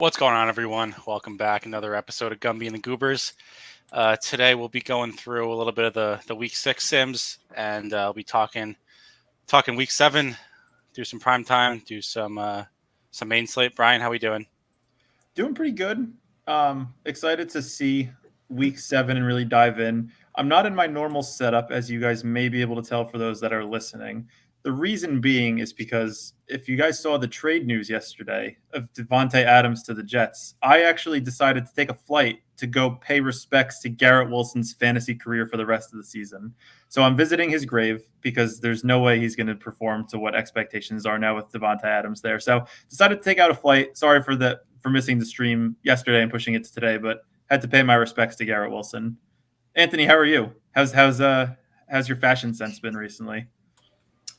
What's going on, everyone? Welcome back. Another episode of Gumby and the Goobers. Today we'll be going through a little bit of the Week 6 sims, and I'll be talking Week 7, do some prime time, do some main slate. Brian, how we doing? Doing pretty good. Excited to see Week 7 and really dive in. I'm not in my normal setup, as you guys may be able to tell for those that are listening. The reason being is because if you guys saw the trade news yesterday of Devontae Adams to the Jets, I actually decided to take a flight to go pay respects to Garrett Wilson's fantasy career for the rest of the season. So I'm visiting his grave because there's no way he's going to perform to what expectations are now with Devontae Adams there. So decided to take out a flight. Sorry for missing the stream yesterday and pushing it to today, but had to pay my respects to Garrett Wilson. Anthony, how are you? How's your fashion sense been recently?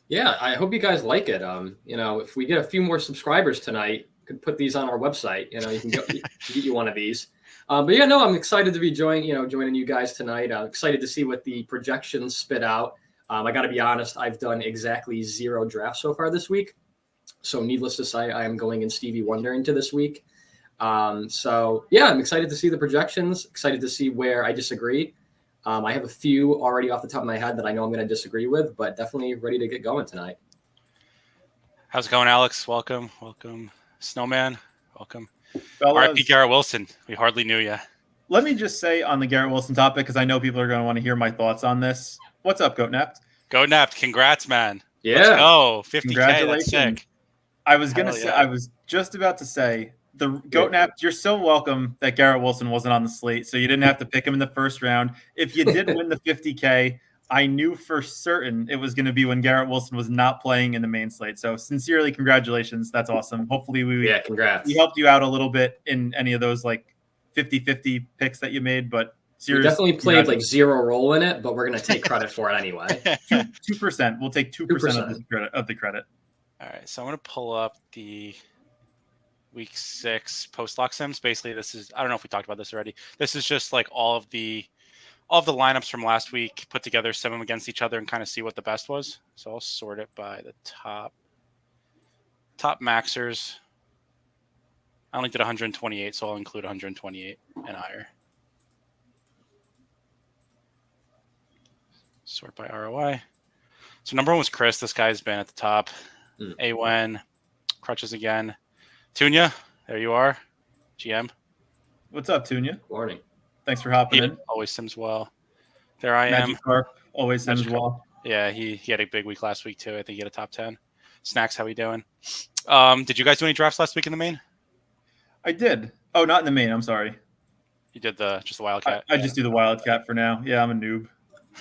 Yeah, I hope you guys like it. If we get a few more subscribers tonight, could put these on our website. You can get you one of these. I'm excited to be joining you guys tonight. I'm excited to see what the projections spit out. I got to be honest, I've done exactly 0 drafts so far this week. So needless to say, I am going in Stevie Wonder into this week. I'm excited to see the projections, excited to see where I disagree. I have a few already off the top of my head that I know I'm going to disagree with, but definitely ready to get going tonight. How's it going, Alex? Welcome. Snowman, welcome. Fellas, RIP Garrett Wilson. We hardly knew you. Let me just say on the Garrett Wilson topic, because I know people are going to want to hear my thoughts on this. What's up, Goatnapped? Goatnapped, congrats, man. Yeah. Let's go. 50K, Congratulations. that's sick. I was just about to say, the Goatnapped, you're so welcome that Garrett Wilson wasn't on the slate, so you didn't have to pick him in the first round. If you did win the 50K, I knew for certain it was going to be when Garrett Wilson was not playing in the main slate. So sincerely, congratulations. That's awesome. Hopefully congrats. We helped you out a little bit in any of those like 50-50 picks that you made, but seriously, we definitely played like 0 role in it, but we're going to take credit for it anyway. 2%. We'll take 2% of the credit. All right, so I'm going to pull up the Week 6 post-lock sims. Basically, this is, I don't know if we talked about this already. This is just like all of the lineups from last week, put together, sim them against each other, and kind of see what the best was. So I'll sort it by the top maxers. I only did 128, so I'll include 128 and higher. Sort by ROI. So number 1 was Chris. This guy's been at the top. A1, crutches again. Tunya, there you are. GM. What's up, Tunya? Morning. Thanks for hopping in. Always sims well. There I am. Always sims well. Yeah, he had a big week last week too. I think he had a top 10. Snacks, how we doing? Did you guys do any drafts last week in the main? I did. Oh, not in the main. I'm sorry. You did just the Wildcat. I just do the Wildcat for now. Yeah, I'm a noob.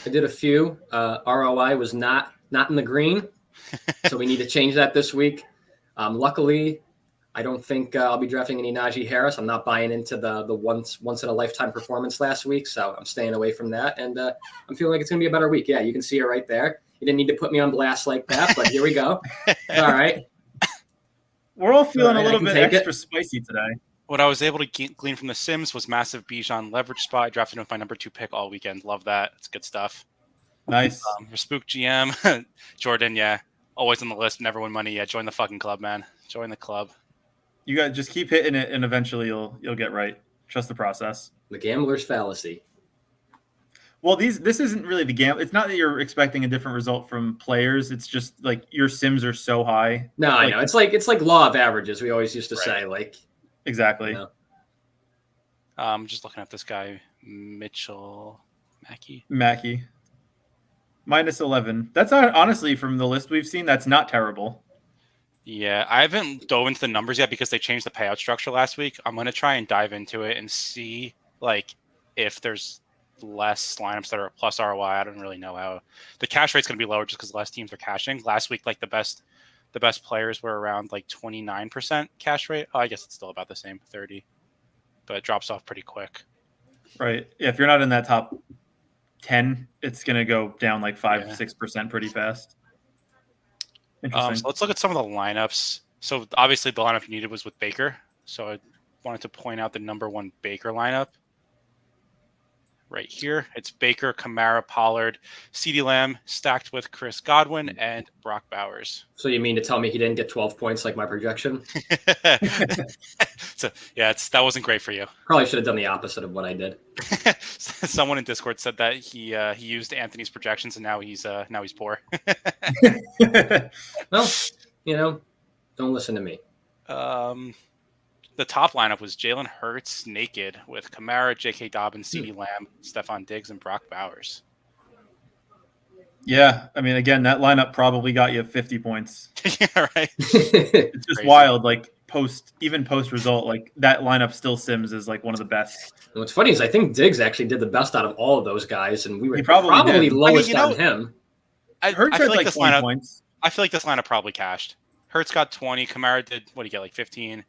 I did a few. ROI was not in the green, so we need to change that this week. Luckily, I don't think I'll be drafting any Najee Harris. I'm not buying into the once in a lifetime performance last week, so I'm staying away from that. And I'm feeling like it's gonna be a better week. Yeah, you can see it right there. You didn't need to put me on blast like that, but here we go. All right. We're all feeling a little bit extra spicy today. What I was able to glean from the Sims was massive Bijan leverage spot. I drafted him with my number 2 pick all weekend. Love that. It's good stuff. Nice. For Spook GM, Jordan, yeah, always on the list. Never win money. Yeah, join the fucking club, man. Join the club. You got to just keep hitting it, and eventually you'll get right. Trust the process. The gambler's fallacy. Well, this isn't really the gamble. It's not that you're expecting a different result from players. It's just like your sims are so high. No, I know. It's like law of averages. We always used to say, like. Exactly. I'm just looking at this guy, Mitchell Mackey. Minus 11. That's not, honestly, from the list we've seen, that's not terrible. Yeah, I haven't dove into the numbers yet because they changed the payout structure last week. I'm going to try and dive into it and see like if there's less lineups that are plus ROI. I don't really know how the cash rate's going to be lower just because less teams are cashing. Last week, like the best players were around like 29% cash rate. Oh, I guess it's still about the same, 30, but it drops off pretty quick. Right. Yeah, if you're not in that top 10, it's going to go down like 5-6% pretty fast. Interesting. So let's look at some of the lineups. So obviously the lineup you needed was with Baker. So I wanted to point out the number 1 Baker lineup. right here. It's Baker, Kamara, Pollard, CeeDee Lamb stacked with Chris Godwin and Brock Bowers. So you mean to tell me he didn't get 12 points like my projection? So yeah, that wasn't great for you. Probably should have done the opposite of what I did. Someone in Discord said that he used Anthony's projections and now he's poor. Well, don't listen to me. The top lineup was Jalen Hurts naked with Kamara, J.K. Dobbins, CeeDee Lamb, Stephon Diggs, and Brock Bowers. Yeah, I mean, again, that lineup probably got you 50 points. Yeah, right. It's just wild. Like post result, like that lineup still sims as like one of the best. And what's funny is I think Diggs actually did the best out of all of those guys, and we were He probably did. lowest on him. Hurts had like 20 points. I feel like this lineup probably cashed. Hurts got 20. Kamara did, what did he get, like 15?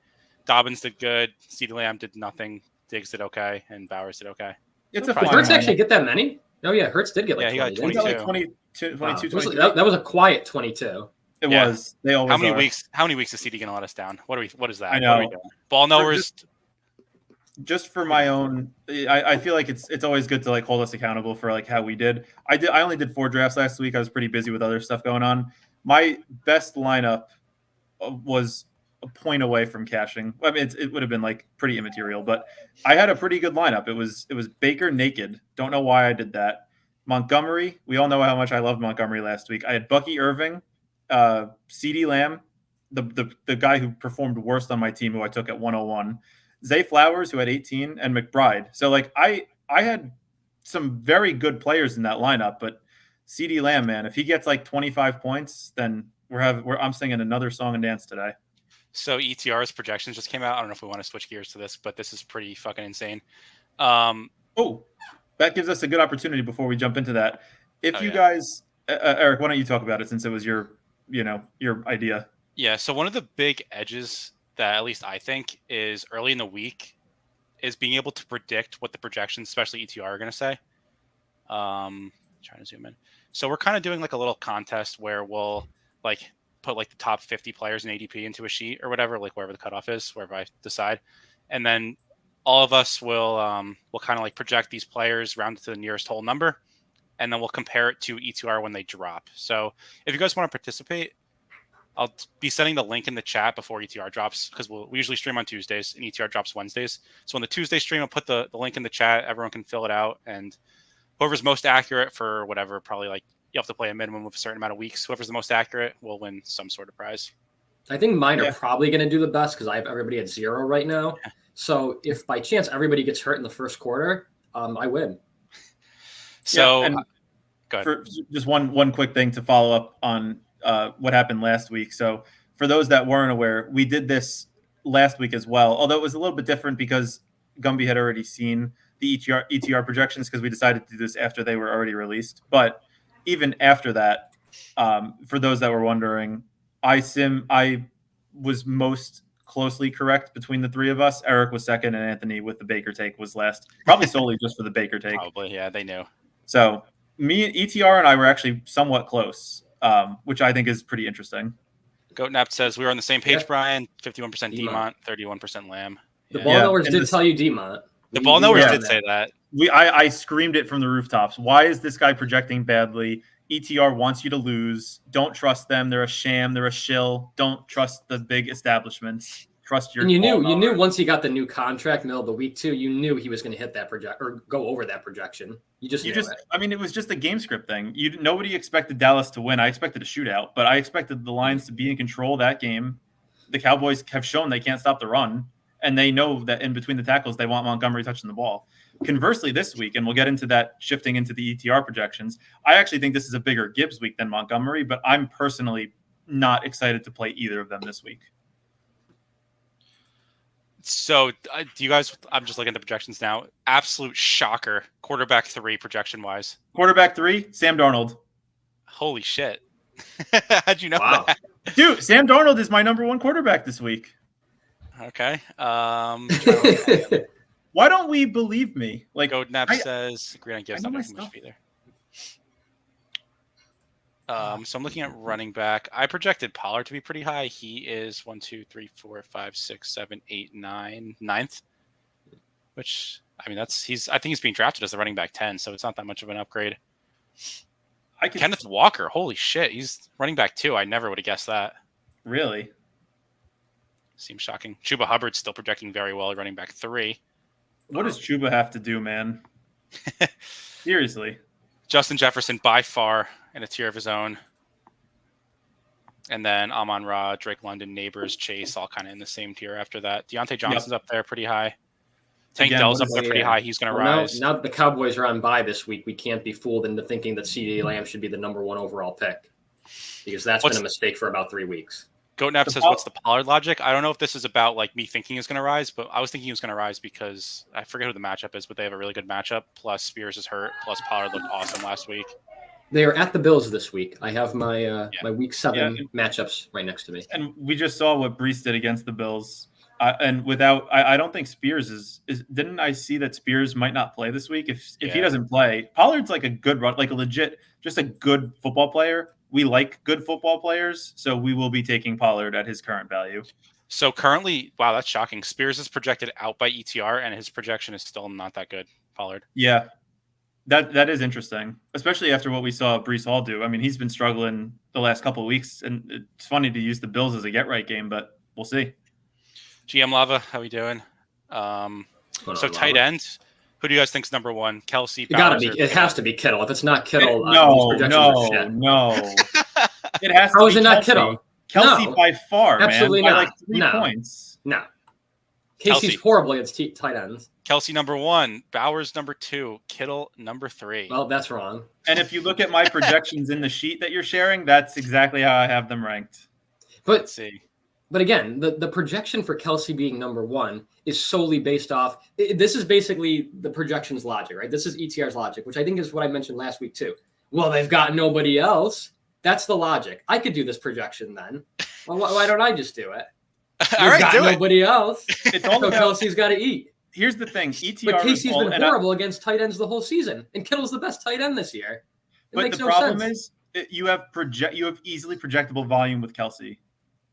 Dobbins did good. CeeDee Lamb did nothing. Diggs did okay. And Bowers did okay. It's Did Hurts actually get that many? Oh, yeah. Hurts did get like 20. He got like 22, 23. That was a quiet 22. It was. They always How many are. weeks is CD going to let us down? What is that? I know. What are we doing? Ball knowers. Just for my own, I feel like it's always good to like hold us accountable for like how we did. I only did 4 drafts last week. I was pretty busy with other stuff going on. My best lineup was a point away from cashing. I mean, it would have been like pretty immaterial, but I had a pretty good lineup. It was Baker naked. Don't know why I did that. Montgomery. We all know how much I loved Montgomery last week. I had Bucky Irving, CeeDee Lamb, the guy who performed worst on my team, who I took at 101. Zay Flowers, who had 18, and McBride. So like I had some very good players in that lineup, but CeeDee Lamb, man, if he gets like 25 points, then I'm singing another song and dance today. So ETR's projections just came out. I don't know if we want to switch gears to this, but this is pretty fucking insane. That gives us a good opportunity before we jump into that. If you guys, Eric, why don't you talk about it since it was your idea? Yeah. So one of the big edges that at least I think is early in the week is being able to predict what the projections, especially ETR, are going to say. Trying to zoom in. So we're kind of doing like a little contest where we'll like put like the top 50 players in ADP into a sheet or whatever, like wherever the cutoff is, wherever I decide. And then all of us will kind of like project these players round to the nearest whole number. And then we'll compare it to ETR when they drop. So if you guys want to participate, I'll be sending the link in the chat before ETR drops because we usually stream on Tuesdays and ETR drops Wednesdays. So on the Tuesday stream, I'll put the link in the chat. Everyone can fill it out. And whoever's most accurate for whatever, probably like you have to play a minimum of a certain amount of weeks. Whoever's the most accurate will win some sort of prize. I think mine are probably going to do the best because I have everybody at 0 right now. Yeah. So if by chance everybody gets hurt in the first quarter, I win. So go ahead. For just one quick thing to follow up on what happened last week. So for those that weren't aware, we did this last week as well, although it was a little bit different because Gumby had already seen the ETR projections because we decided to do this after they were already released. But even after that, for those that were wondering, I was most closely correct between the three of us. Eric was second, and Anthony with the Baker take was last, probably solely just for the Baker take. Probably, yeah, they knew. So me, ETR, and I were actually somewhat close, which I think is pretty interesting. Goatnap says we were on the same page, Brian. 51% Demont, 31% Lamb. The ball knowers did tell you Demont. The ball knowers did say that. I screamed it from the rooftops. Why is this guy projecting badly? ETR wants you to lose. Don't trust them. They're a sham. They're a shill. Don't trust the big establishments. Trust your. And you knew once he got the new contract middle of the week too. You knew he was going to hit that project or go over that projection. You just. I mean, it was just a game script thing. Nobody expected Dallas to win. I expected a shootout, but I expected the Lions to be in control of that game. The Cowboys have shown they can't stop the run, and they know that in between the tackles they want Montgomery touching the ball. Conversely, this week, and we'll get into that shifting into the ETR projections, I actually think this is a bigger Gibbs week than Montgomery, but I'm personally not excited to play either of them this week. So do you guys, I'm just looking at the projections now, absolute shocker, quarterback 3 projection-wise. Quarterback 3, Sam Darnold. Holy shit. How'd you know that? Dude, Sam Darnold is my number 1 quarterback this week. Okay. Why don't we believe me? Like Goatnap says, agree on Gibbs, not making much either. So I'm looking at running back. I projected Pollard to be pretty high. He is 1, 2, 3, 4, 5, 6, 7, 8, 9, 9th. which I mean I think he's being drafted as a running back 10, so it's not that much of an upgrade. Kenneth Walker, holy shit, he's running back 2. I never would have guessed that. Really? Seems shocking. Chuba Hubbard's still projecting very well at running back 3. What does Chuba have to do, man? Seriously. Justin Jefferson by far in a tier of his own. And then Amon-Ra, Drake London, Neighbors, Chase, all kind of in the same tier after that. Deontay Johnson's up there pretty high. Tank Dell's up there pretty high. He's going to rise. Now that the Cowboys are on bye this week, we can't be fooled into thinking that CeeDee Lamb should be the number 1 overall pick, because that's been a mistake for about 3 weeks. Goatnap says, what's the Pollard logic? I don't know if this is about like me thinking he's going to rise, but I was thinking he was going to rise because I forget who the matchup is, but they have a really good matchup. Plus Spears is hurt. Plus Pollard looked awesome last week. They are at the Bills this week. I have my my week 7 matchups right next to me. And we just saw what Brees did against the Bills. And I don't think Spears is. Didn't I see that Spears might not play this week? If he doesn't play, Pollard's like a good run, like a legit, just a good football player. We like good football players, so we will be taking Pollard at his current value. So currently, wow, that's shocking. Spears is projected out by ETR, and his projection is still not that good. Pollard. Yeah, that is interesting, especially after what we saw Brees Hall do. I mean, he's been struggling the last couple of weeks, and it's funny to use the Bills as a get-right game, but we'll see. GM Lava, how we doing? So tight end, who do you guys think's number 1? Kelsey, Bowers? It has to be Kittle. If it's not Kittle, no. It has to How be is it not Kittle? Kelsey by far, absolutely man. not. By like 3 points. No. Casey's horrible against tight ends. Kelsey number 1, Bowers number 2, Kittle number 3. Well, that's wrong. And if you look at my projections in the sheet that you're sharing, that's exactly how I have them ranked. But let's see. But again, the projection for Kelsey being number 1 is solely based off. This is basically the projections logic, right? This is ETR's logic, which I think is what I mentioned last week too. Well, they've got nobody else. That's the logic. I could do this projection then. Well, why don't I just do it? All right, got do nobody else. It's all about, Kelsey's got to eat. Here's the thing. ETR but Casey's been horrible against tight ends the whole season, and Kittle's the best tight end this year. But the problem is you have easily projectable volume with Kelsey.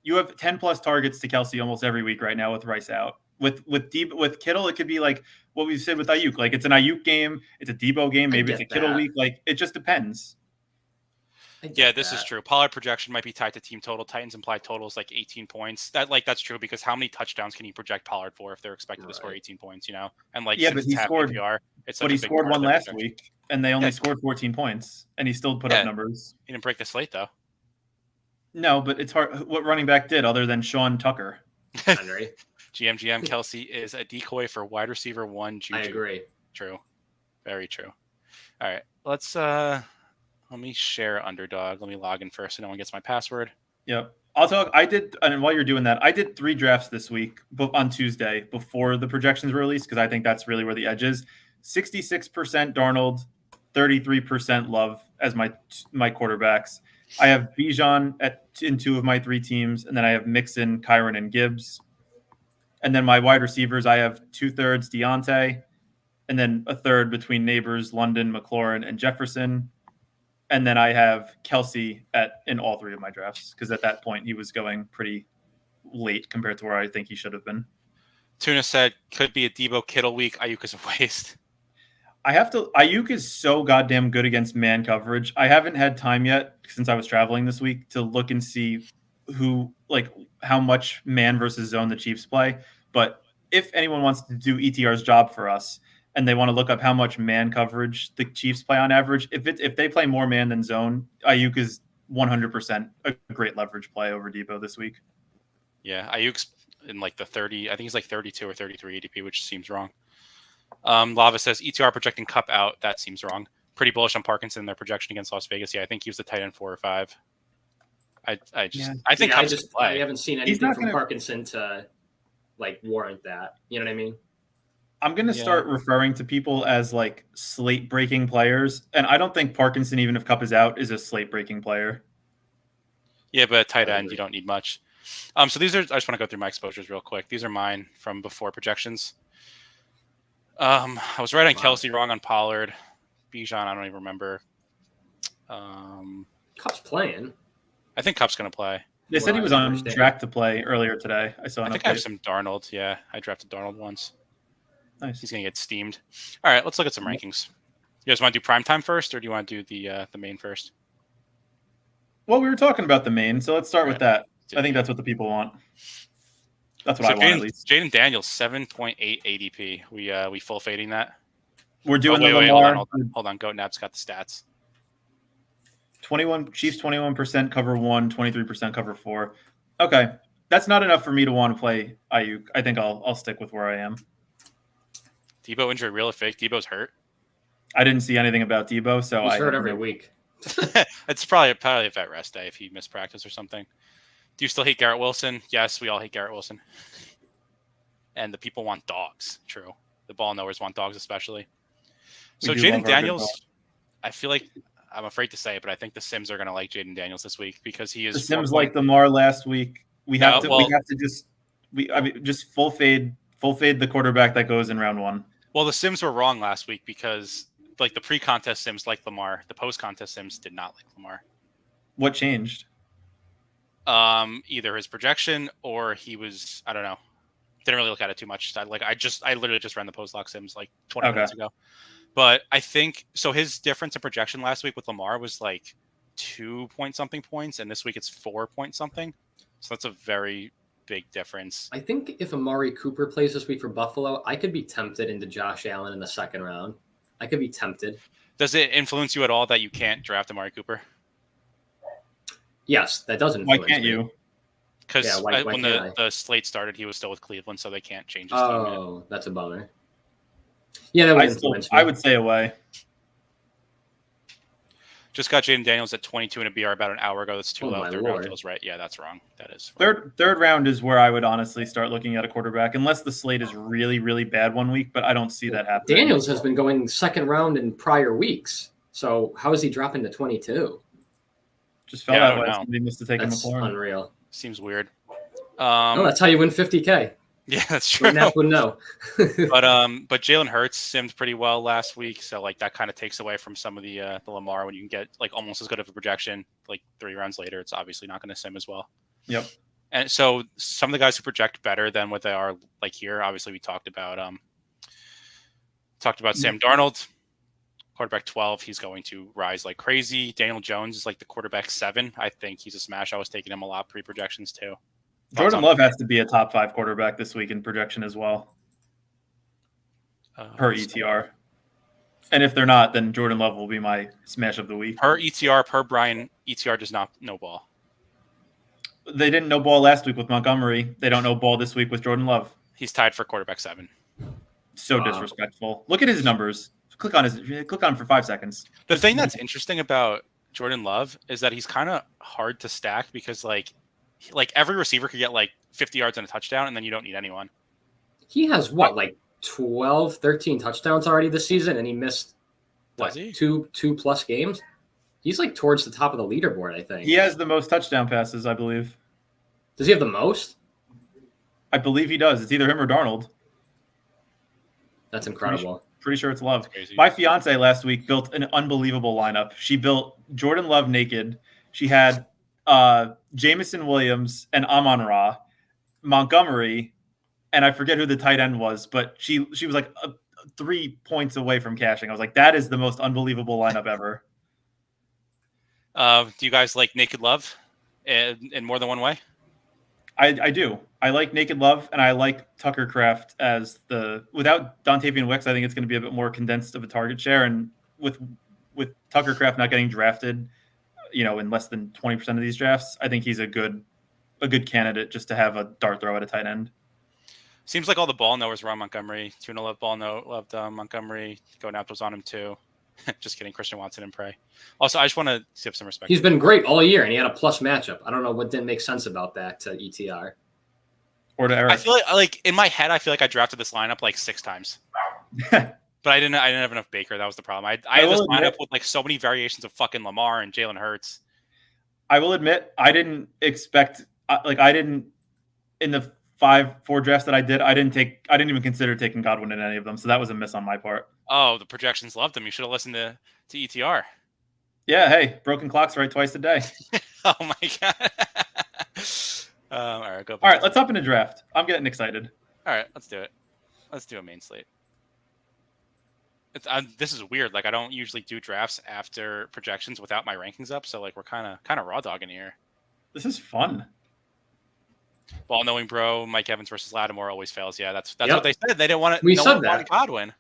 You have 10+ targets to Kelsey almost every week right now with Rice out. With Kittle, it could be like what we said with Ayuk. Like it's an Ayuk game, it's a Debo game, maybe it's a Kittle week. Like it just depends. Yeah, this is true. Pollard projection might be tied to team total. Titans implied totals like 18 points. That's true because how many touchdowns can you project Pollard for if they're expected to score 18 points? And like but he scored. PPR, but he scored one last week, and they only scored 14 points, and he still put up numbers. He didn't break the slate though. No, but it's hard. What running back did other than Sean Tucker? Henry. GM Kelsey is a decoy for wide receiver 1. Juju. I agree. True. Very true. All right. Let me share Underdog. Let me log in first so no one gets my password. Yep. And while you're doing that, I did 3 drafts this week on Tuesday before the projections were released because I think that's really where the edge is. 66% Darnold, 33% Love as my quarterbacks. I have Bijan in 2 of my 3 teams, and then I have Mixon, Kyron, and Gibbs. And then my wide receivers, I have 2/3 Deontay, and then 1/3 between Neighbors, London, McLaurin, and Jefferson. And then I have Kelsey in all 3 of my drafts because at that point he was going pretty late compared to where I think he should have been. Tuna said could be a Debo Kittle week. Ayuk is a waste. Ayuk is so goddamn good against man coverage. I haven't had time yet since I was traveling this week to look and see how much man versus zone the Chiefs play. But if anyone wants to do ETR's job for us and they want to look up how much man coverage the Chiefs play on average, if they play more man than zone, Ayuk is 100% a great leverage play over Debo this week. Yeah, Ayuk's in like the 30. I think he's like 32 or 33 ADP, which seems wrong. Lava says ETR projecting Cup out. That seems wrong. Pretty bullish on Parkinson. Their projection against Las Vegas. Yeah, I think he was the tight end 4 or 5. I think Cup's gonna play. I haven't seen anything from Parkinson to warrant that. You know what I mean? I'm going to start referring to people as slate breaking players. And I don't think Parkinson, even if Cup is out, is a slate breaking player. Yeah, but at tight end, you don't need much. So these are, I just want to go through my exposures real quick. These are mine from before projections. I was right on Kelsey, wrong on Pollard. Bijan, I don't even remember. Cup's playing. I think Cup's going to play. They said he was on track to play earlier today. I think I have some Darnold. Yeah, I drafted Darnold once. Nice. He's gonna get steamed. All right, let's look at some rankings. You guys want to do prime time first, or do you want to do the main first? Well, we were talking about the main, so let's start with that. Do I think that. that's what the people want. That's what I want, at least. Jaden Daniels, 7.8 ADP. We full fading that. We're doing wait, the wait, Lamar. hold on. GoatNap's got the stats. 21 Chiefs, 21% cover 1, 23% cover 4. Okay, that's not enough for me to want to play Ayuk. I think I'll stick with where I am. Debo injury, real or fake? Debo's hurt. I didn't see anything about Debo, so He's I hurt every week. It's probably a vet rest day if he missed practice or something. Do you still hate Garrett Wilson? Yes, we all hate Garrett Wilson. And the people want dogs. True. The ball knowers want dogs especially. So Jaden Daniels, I feel like, I'm afraid to say it, but I think the Sims are going to like Jaden Daniels this week because he is. The Sims like Lamar last week. We have to just full fade the quarterback that goes in round 1. Well, the Sims were wrong last week because like the pre-contest Sims liked Lamar, the post-contest Sims did not like Lamar. What changed? Either his projection or he was, I don't know. Didn't really look at it too much. I literally just ran the post-lock Sims like 20 minutes ago. But I think so. His difference in projection last week with Lamar was like 2-point-something points, and this week it's 4-point-something. So that's a very big difference. I think if Amari Cooper plays this week for Buffalo, I could be tempted into Josh Allen in the second round. I could be tempted. Does it influence you at all that you can't draft Amari Cooper? Yes, that does influence. Why can't you? Because when the slate started, he was still with Cleveland, so they can't change his team. Oh, that's a bummer. Yeah, that would influence me. I would say away. Just got Jaden Daniels at 22 in a BR about an hour ago. That's too low. Third round feels right. Yeah, that's wrong. That is wrong. Third round is where I would honestly start looking at a quarterback, unless the slate is really, really bad one week, but I don't see that happening. Daniels has been going second round in prior weeks. So how is he dropping to 22? Just fell that way. Somebody missed to take him apart. Unreal. Seems weird. That's how you win 50K. Yeah, that's true. Nap would know. but Jalen Hurts simmed pretty well last week, so like that kind of takes away from some of the Lamar when you can get like almost as good of a projection like 3 rounds later. It's obviously not going to sim as well. Yep. And so some of the guys who project better than what they are like here, obviously we talked about Sam Darnold, quarterback 12. He's going to rise like crazy. Daniel Jones is like the quarterback 7. I think he's a smash. I was taking him a lot pre-projections too. Jordan Love has to be a top 5 quarterback this week in projection as well, per ETR. And if they're not, then Jordan Love will be my smash of the week. Per ETR, per Brian, ETR does not no ball. They didn't know ball last week with Montgomery. They don't know ball this week with Jordan Love. He's tied for quarterback 7. So disrespectful. Look at his numbers. Click on him for 5 seconds. The thing that's interesting about Jordan Love is that he's kind of hard to stack because like every receiver could get like 50 yards and a touchdown, and then you don't need anyone. He has like 12, 13 touchdowns already this season, and he missed two plus games. He's like towards the top of the leaderboard, I think. He has the most touchdown passes, I believe. Does he have the most? I believe he does. It's either him or Darnold. That's incredible. Pretty sure it's Love. My fiance last week built an unbelievable lineup. She built Jordan Love naked. She had Jameson Williams and Amon-Ra, Montgomery, and I forget who the tight end was, but she was like 3 points away from cashing. I was like, that is the most unbelievable lineup ever. Do you guys like Naked Love in more than one way? I do. I like Naked Love, and I like Tucker Kraft as without Dontavian Wicks, I think it's going to be a bit more condensed of a target share, and with Tucker Kraft not getting drafted, in less than 20% of these drafts, I think he's a good candidate just to have a dart throw at a tight end. Seems like all the ball knowers were on Montgomery. Tuna loved Montgomery. GoNap was on him too. Just kidding. Christian Watson and Prey. Also, I just want to give some respect. He's been great all year, and he had a plus matchup. I don't know what didn't make sense about that to ETR. Or to Eric. I feel like in my head, I feel like I drafted this lineup like 6 times. But I didn't have enough Baker. That was the problem. I have this lineup with like so many variations of fucking Lamar and Jalen Hurts. I will admit, I didn't expect in the 4 drafts that I did, I didn't even consider taking Godwin in any of them. So that was a miss on my part. Oh, the projections loved him. You should have listened to ETR. Yeah, hey, broken clock's right twice a day. Oh my god. All right, go. All right, let's hop into draft. I'm getting excited. All right, let's do it. Let's do a main slate. This is weird. Like I don't usually do drafts after projections without my rankings up. So like we're kind of raw dogging here. This is fun. Ball knowing bro, Mike Evans versus Lattimore always fails. Yeah, that's Yep. what they said. They didn't want it. We no said one that. wanted Godwin.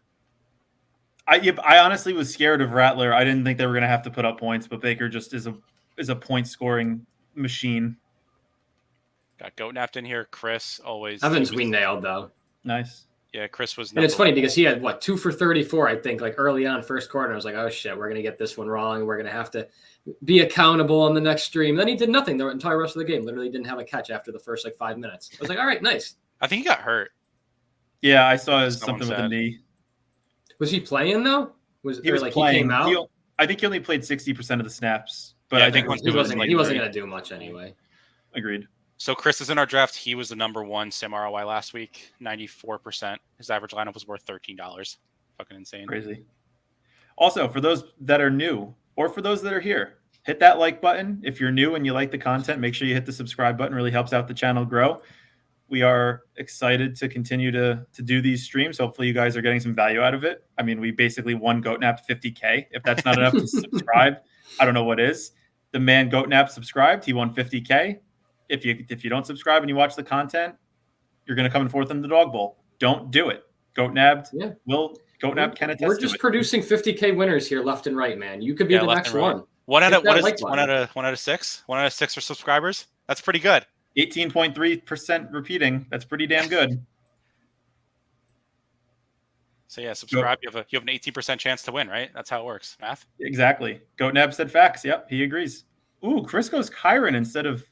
I honestly was scared of Rattler. I didn't think they were going to have to put up points, but Baker just is a point scoring machine. Got Goat Napped in here. Chris always. Evans we nailed though. Nice. Yeah, Chris was. And it's funny because he had 2 for 34, I think, like early on first quarter. I was like, oh shit, we're gonna get this one wrong. We're gonna have to be accountable on the next stream. Then he did nothing the entire rest of the game. Literally didn't have a catch after the first 5 minutes. I was like, all right, nice. I think he got hurt. Yeah, I saw Someone something with the said. knee. Was he playing though? He was like playing. he came out? I think he only played 60% of the snaps, but Yeah, I think he wasn't gonna do much anyway. Agreed. So Chris is in our draft. He was the number 1 sim ROI last week, 94%. His average lineup was worth $13. Fucking insane. Crazy. Also, for those that are new or for those that are here, hit that like button. If you're new and you like the content, make sure you hit the subscribe button. It really helps out the channel grow. We are excited to continue to do these streams. Hopefully you guys are getting some value out of it. I mean, we basically won Goatnap 50K. If that's not enough to subscribe, I don't know what is. The man Goatnap subscribed. He won 50K. If you don't subscribe and you watch the content, you're going to come in fourth in the dog bowl. Don't do it. Goatnab can attest. We're just producing 50K winners here left and right, man. You could be the next one. One out of Hit that what is like one out of 6? 1 out of 6 are subscribers. That's pretty good. 18.3% repeating. That's pretty damn good. So yeah, subscribe. You have an 18% chance to win, right? That's how it works. Math. Exactly. Goatnab said facts. Yep, he agrees. Ooh, Chris goes Kyron instead of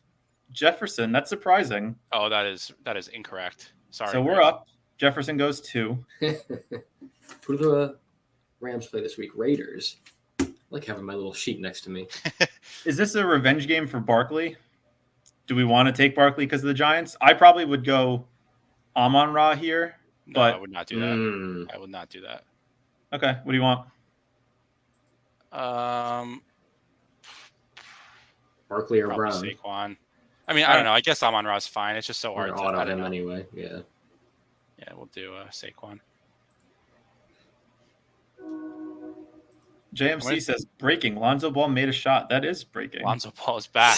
Jefferson. That's surprising. Oh, that is incorrect. Sorry. So we're up. Jefferson goes 2. Who do the Rams play this week? Raiders. I like having my little sheet next to me. Is this a revenge game for Barkley? Do we want to take Barkley because of the Giants? I probably would go Amon-Ra here, but I would not do that. I would not do that. Okay, what do you want? Barkley or Probably Brown? Saquon. I mean, I don't know. I guess Amon-Ra is fine. It's just so hard to auto him anyway. Yeah. Yeah, we'll do Saquon. JMC says breaking. Lonzo Ball made a shot. That is breaking. Lonzo Ball is back.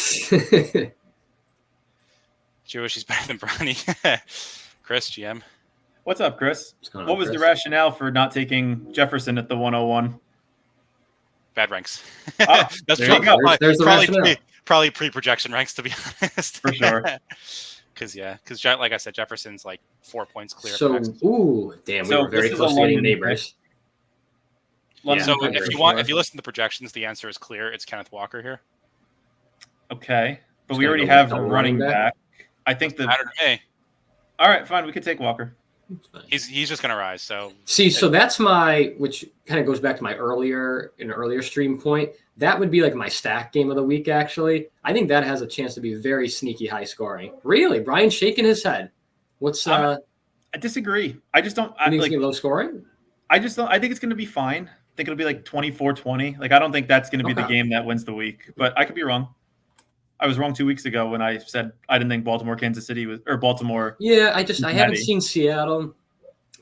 Jewish, he's better than Bronny. Chris, GM. What's up, Chris? What was the rationale for not taking Jefferson at the 101? Bad ranks. Oh, That's there you go. There's the rationale. Probably pre-projection ranks, to be honest. For sure. Because like I said, Jefferson's like 4 points clear. So, we were very close to getting neighbors. Yeah, so if you listen to the projections, the answer is clear. It's Kenneth Walker here. Okay, but we already have a running back. I think the Saturday. All right, fine. We could take Walker. He's just gonna rise. So so that's which kind of goes back to my earlier stream point. That would be like my stack game of the week. Actually, I think that has a chance to be very sneaky high scoring. Really, Brian's shaking his head. What's I disagree. I just don't. I think it's gonna be low scoring. I just don't. I think it's gonna be fine. I think it'll be like 24-20. Like I don't think that's gonna be the game that wins the week. But I could be wrong. I was wrong 2 weeks ago when I said I didn't think Kansas City or Baltimore. Yeah, I haven't seen Seattle.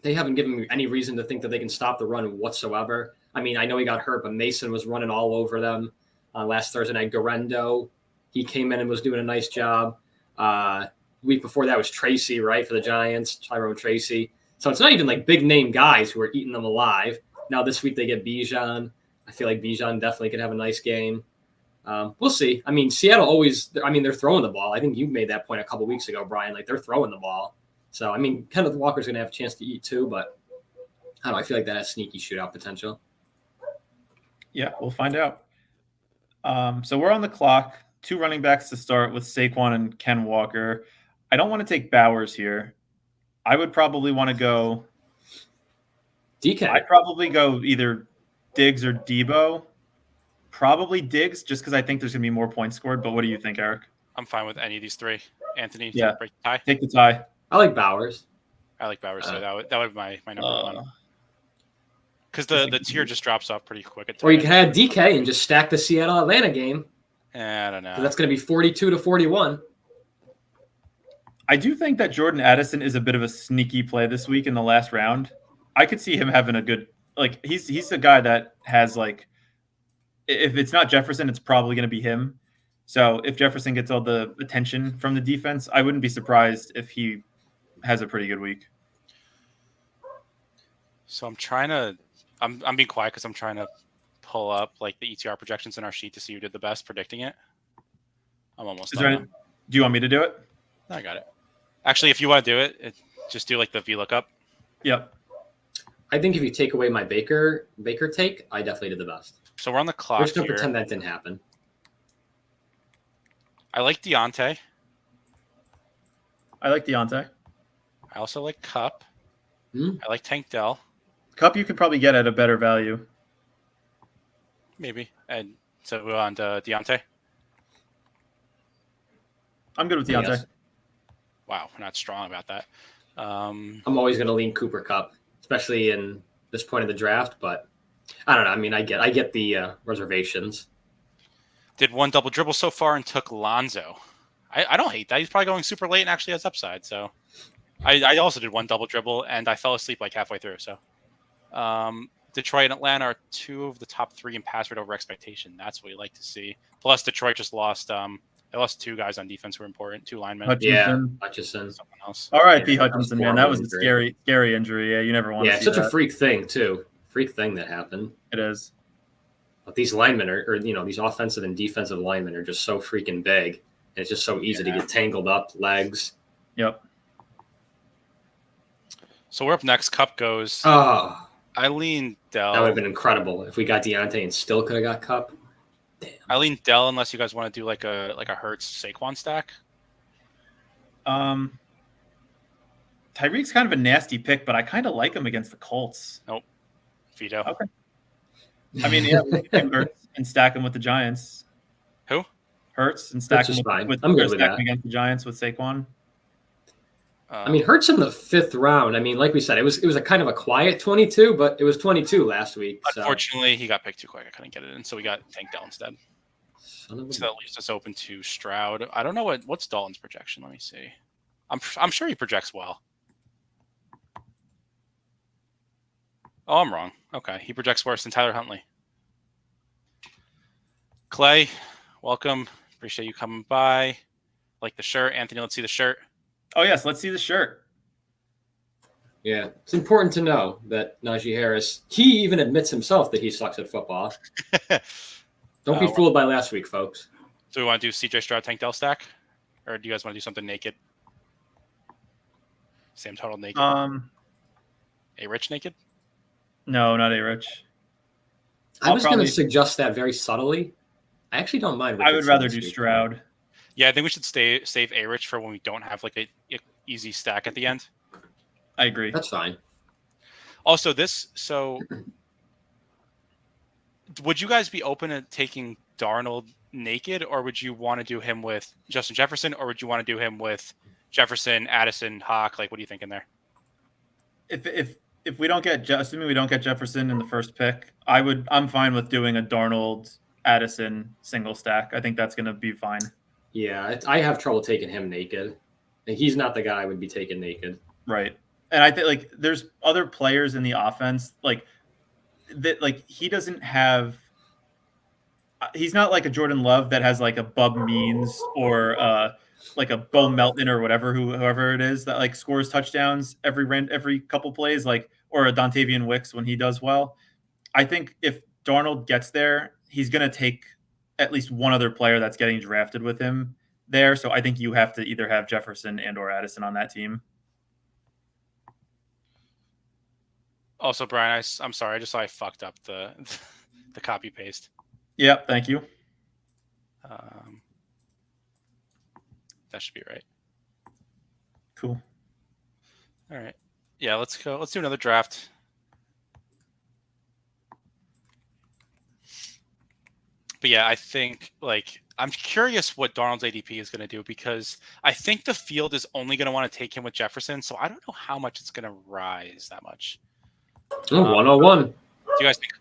They haven't given me any reason to think that they can stop the run whatsoever. I mean, I know he got hurt, but Mason was running all over them last Thursday night. Garendo, he came in and was doing a nice job. Week before that was Tracy, right, for the Giants, Tyrone Tracy. So it's not even like big name guys who are eating them alive. Now this week they get Bijan. I feel like Bijan definitely could have a nice game. We'll see. I mean, Seattle always, they're throwing the ball. I think you made that point a couple weeks ago, Brian. Like, they're throwing the ball. So, I mean, Kenneth Walker's going to have a chance to eat too, but I don't know. I feel like that has sneaky shootout potential. Yeah, we'll find out. So we're on the clock. 2 running backs to start with Saquon and Ken Walker. I don't want to take Bowers here. I would probably want to go DK. I'd probably go either Diggs or Debo. Probably Diggs, just because I think there's going to be more points scored. But what do you think, Eric? I'm fine with any of these 3. Anthony, yeah, break the tie. Take the tie. I like Bowers. I like Bowers, so that would be my number 1. Because the tier just drops off pretty quick. Or you can have DK and just stack the Seattle-Atlanta game. I don't know. That's going to be 42-41. I do think that Jordan Addison is a bit of a sneaky play this week in the last round. I could see him having a good like he's a guy that has like, if it's not Jefferson, it's probably going to be him. So if Jefferson gets all the attention from the defense, I wouldn't be surprised if he has a pretty good week. So I'm being quiet because I'm trying to pull up like the ETR projections in our sheet to see who did the best predicting it. I'm almost done. Do you want me to do it? I got it. Actually, if you want to do it, just do like the VLOOKUP. Yep. I think if you take away my Baker take, I definitely did the best. So we're on the clock. We're just gonna pretend that didn't happen. I like Deontay. I like Deontay. I also like Cup. Hmm? I like Tank Dell. Cup you could probably get at a better value. Maybe. And so we're on to Deontay. I'm good with Deontay. Yes. Wow, we're not strong about that. I'm always going to lean Cooper Cup, especially in this point of the draft. But I don't know. I mean, I get the reservations. Did one double dribble so far and took Lonzo. I don't hate that. He's probably going super late and actually has upside. So I also did one double dribble and I fell asleep like halfway through. So Detroit and Atlanta are two of the top three in pass rate over expectation. That's what we like to see. Plus, Detroit just lost. They lost two guys on defense who were important, two linemen. Hutchinson. Someone else. R.I.P. Yeah, Hutchinson, man. That was a scary injury. Yeah, you never want to see it's such that. a freak thing, too. Freak thing that happened. It is. But these linemen are these offensive and defensive linemen are just so freaking big. And it's just so easy to get tangled up, legs. Yep. So we're up next. Cup goes. Oh, I lean Dell. that would have been incredible if we got Deontay and still could have got Cup. Damn. I lean Dell unless you guys want to do like a Hurts Saquon stack. Tyreek's kind of a nasty pick, but I kind of like him against the Colts. Nope. Veto. Okay. I mean, yeah, we can Hurts and stack him with the Giants. Who? Hurts and stack Hurts is him fine. with I'm good with stack that. him against the Giants with Saquon. I mean, Hurts in the 5th round. I mean, like we said, it was a kind of a quiet 22, but it was 22 last week. So. Unfortunately, he got picked too quick. I couldn't get it in, so we got Tank Dell instead. Son of a So that leaves us open to Stroud. I don't know what's Dalton's projection. Let me see. I'm sure he projects well. Oh, I'm wrong. Okay, he projects worse than Tyler Huntley. Clay, welcome. Appreciate you coming by. Like the shirt, Anthony. Let's see the shirt. Oh yes, let's see the shirt. Yeah, it's important to know that Najee Harris, he even admits himself that he sucks at football. Don't be fooled by last week, folks. So we want to do CJ Stroud Tank Dell stack? Or do you guys want to do something naked? Same total naked? A Rich naked? No, not A Rich. I was going to suggest that very subtly. I actually don't mind. I would rather do Stroud. Yeah, I think we should save A Rich for when we don't have like a easy stack at the end. I agree. That's fine. Also, would you guys be open to taking Darnold naked, or would you want to do him with Justin Jefferson, or would you want to do him with Jefferson, Addison, Hawk? Like, what are you thinking there? If we don't get, assuming we don't get Jefferson in the first pick, I'm fine with doing a Darnold Addison single stack. I think that's going to be fine. Yeah, I have trouble taking him naked. He's not the guy I would be taking naked. Right. And I think like there's other players in the offense like that, like he doesn't have. He's not like a Jordan Love that has like a Bub Means or like a Bo Melton or whoever it is that like scores touchdowns every couple plays, like, or a Dontavian Wicks when he does well. I think if Darnold gets there, he's going to take at least one other player that's getting drafted with him there. So I think you have to either have Jefferson and or Addison on that team. Also, Brian, I'm sorry. I just saw I fucked up the copy paste. Yep. Thank you. That should be right. Cool. All right. Yeah, let's go. Let's do another draft. But yeah, I think like I'm curious what Darnold's ADP is going to do because I think the field is only going to want to take him with Jefferson. So I don't know how much it's going to rise that much. 101. Do you guys think?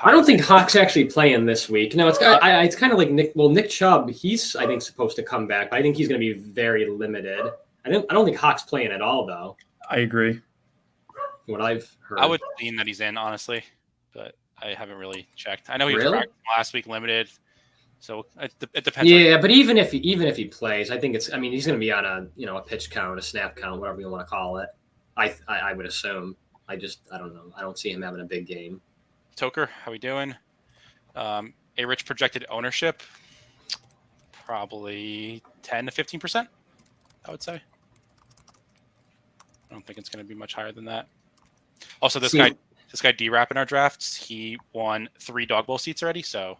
I don't think Hawk's actually playing this week. No, it's kind of like Nick Chubb. He's I think supposed to come back, but I think he's going to be very limited. I don't think Hawk's playing at all though. I agree. What I've heard. I would lean that he's in honestly. but I haven't really checked. I know he was Really? practicing last week, limited, so it depends. Yeah, but even if he plays, I think it's. I mean, he's going to be on a pitch count, a snap count, whatever you want to call it. I would assume. I don't know. I don't see him having a big game. Toker, how we doing? A rich projected ownership, probably 10 to 15%. I would say. I don't think it's going to be much higher than that. Also, this guy D-Rap in our drafts, he won 3 dog bowl seats already, so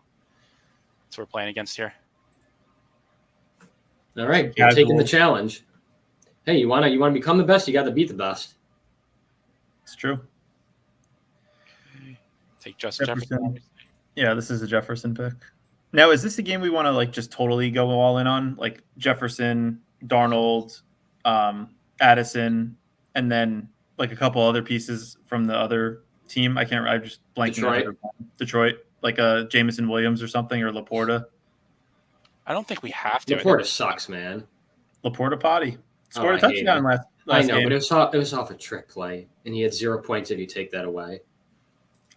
that's what we're playing against here. All right, you're taking the challenge. Hey, you wanna become the best, you got to beat the best. It's true. Take Justin Jefferson. Yeah, this is a Jefferson pick. Now, is this a game we want to like just totally go all in on, like Jefferson, Darnold, Addison, and then like a couple other pieces from the other team? I'm just blanking. Detroit, like a Jameson Williams or something, or Laporta. I don't think we have to. Laporta sucks, man. Laporta potty scored a touchdown last I know, game. but it was off a trick play, and he had 0 points if you take that away.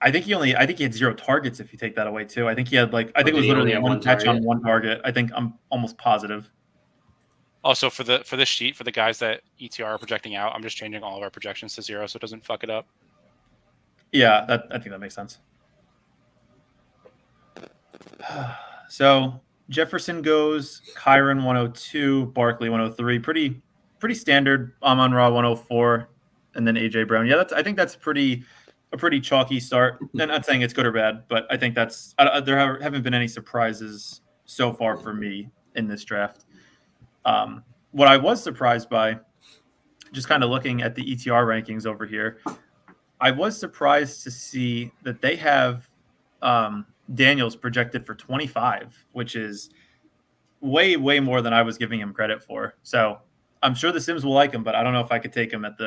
I think he had 0 targets if you take that away too. I think he had it was literally one catch on 1 target. I'm almost positive. Also, for this sheet, for the guys that ETR are projecting out, I'm just changing all of our projections to 0 so it doesn't fuck it up. Yeah, I think that makes sense. So Jefferson goes, Kyron 102, Barkley 103. Pretty standard. Amon-Ra 104, and then AJ Brown. Yeah, I think that's a pretty chalky start. I'm not saying it's good or bad, but I think there haven't been any surprises so far for me in this draft. What I was surprised by, just kind of looking at the ETR rankings over here, I was surprised to see that they have Daniels projected for 25, which is way, way more than I was giving him credit for. So I'm sure the Sims will like him, but I don't know if I could take him at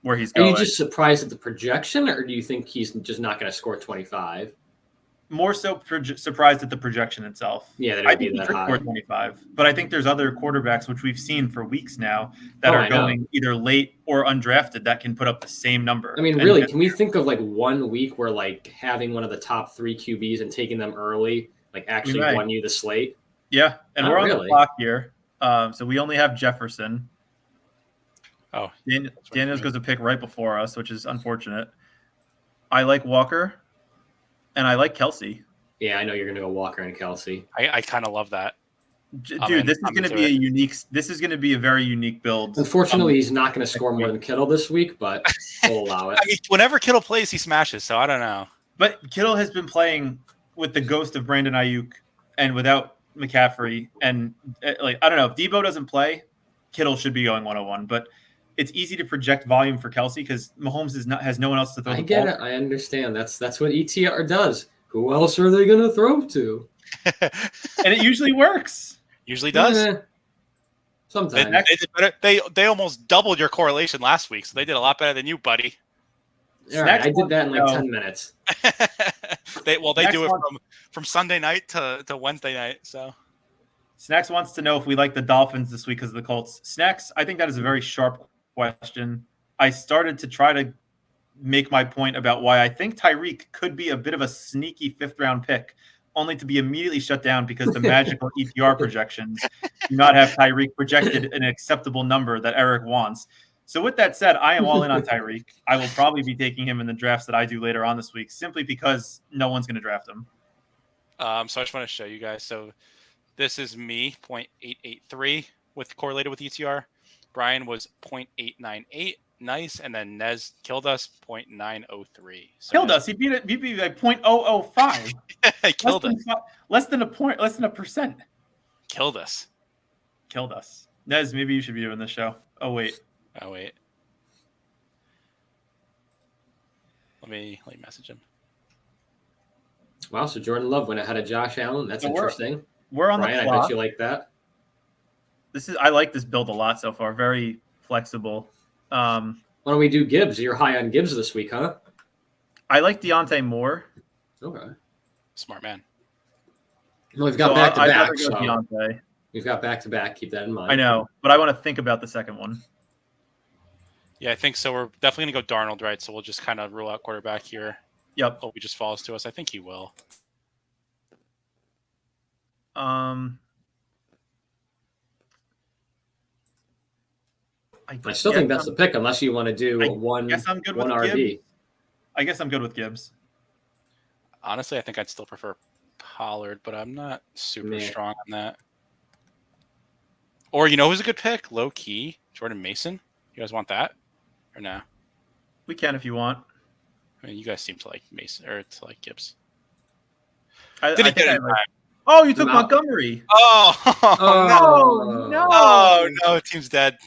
where he's going. Are you just surprised at the projection, or do you think he's just not going to score 25? More so surprised at the projection itself. Yeah, I think he could score 25, but I think there's other quarterbacks, which we've seen for weeks now, that are going either late or undrafted that can put up the same number. I mean, really, can we think of like 1 week where like having one of the top 3 QBs and taking them early, like actually won you the slate? Yeah, and we're on the clock here. So we only have Jefferson. Oh, Daniels goes a pick right before us, which is unfortunate. I like Walker. And I like Kelsey. Yeah, I know you're going to go Walker and Kelsey. I kind of love that. Dude, this is going to be a unique. This is going to be a very unique build. Unfortunately, he's not going to score more than Kittle this week, but we'll allow it. I mean, whenever Kittle plays, he smashes. So I don't know. But Kittle has been playing with the ghost of Brandon Ayuk and without McCaffrey. And I don't know, if Debo doesn't play, Kittle should be going 101. But it's easy to project volume for Kelsey because Mahomes has no one else to throw the ball. I get it. I understand. That's what ETR does. Who else are they going to throw to? And it usually works. Usually does. Sometimes. They almost doubled your correlation last week, so they did a lot better than you, buddy. All right, I did that in like 10 minutes. They do it from Sunday night to Wednesday night. So Snacks wants to know if we like the Dolphins this week because of the Colts. Snacks, I think that is a very sharp question. I started to try to make my point about why I think Tyreek could be a bit of a sneaky 5th-round pick, only to be immediately shut down because the magical EPR projections do not have Tyreek projected an acceptable number that Eric wants. So with that said, I am all in on Tyreek. I will probably be taking him in the drafts that I do later on this week, simply because no one's going to draft him. So I just want to show you guys. So this is me, 0.883 correlated with ETR. Brian was 0.898. Nice. And then Nez killed us 0.903. So killed us. He beat it. He beat like 0.005. He killed us. Less than a point. Less than a percent. Killed us. Killed us. Nez, maybe you should be doing this show. Oh wait. Let me message him. Wow. So Jordan Love went ahead of Josh Allen. That's interesting. We're on Brian, the clock. I bet you like that. I like this build a lot so far. Very flexible. Why don't we do Gibbs? You're high on Gibbs this week, huh? I like Deontay more. Okay. Smart man. Well, we've got back-to-back. Deontay. We've got back-to-back. Keep that in mind. I know, but I want to think about the second one. Yeah, I think so. We're definitely going to go Darnold, right? So we'll just kind of rule out quarterback here. Yep. Hope he just falls to us. I think he will. I still think that's the pick, unless you want to do one RB. Gibbs. I guess I'm good with Gibbs. Honestly, I think I'd still prefer Pollard, but I'm not super strong on that. Or you know who's a good pick? Low key, Jordan Mason. You guys want that or no? We can if you want. I mean, you guys seem to like Mason or to like Gibbs. Did he get it? Oh, you took Montgomery. Oh, no! Oh no, the team's dead.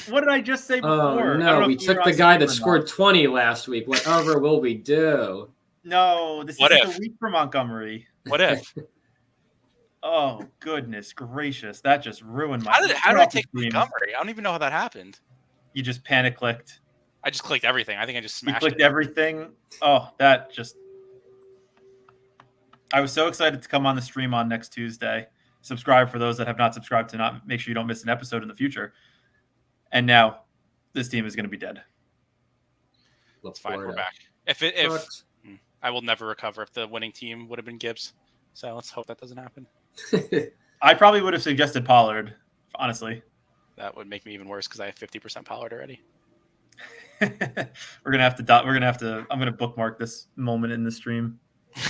What did I just say before? Oh no, we took the guy that scored 20 last week. Whatever will we do? No, this is the week for Montgomery. What if? Oh goodness gracious, that just ruined my. How did I take Montgomery? I don't even know how that happened. You just panic clicked. I just clicked everything. I think I just smashed. You clicked everything. Oh, that just. I was so excited to come on the stream on next Tuesday. Subscribe for those that have not subscribed to not make sure you don't miss an episode in the future. And now, this team is going to be dead. That's fine. We're back. If I will never recover if the winning team would have been Gibbs. So let's hope that doesn't happen. I probably would have suggested Pollard, honestly. That would make me even worse because I have 50% Pollard already. We're gonna have to. I'm gonna bookmark this moment in the stream.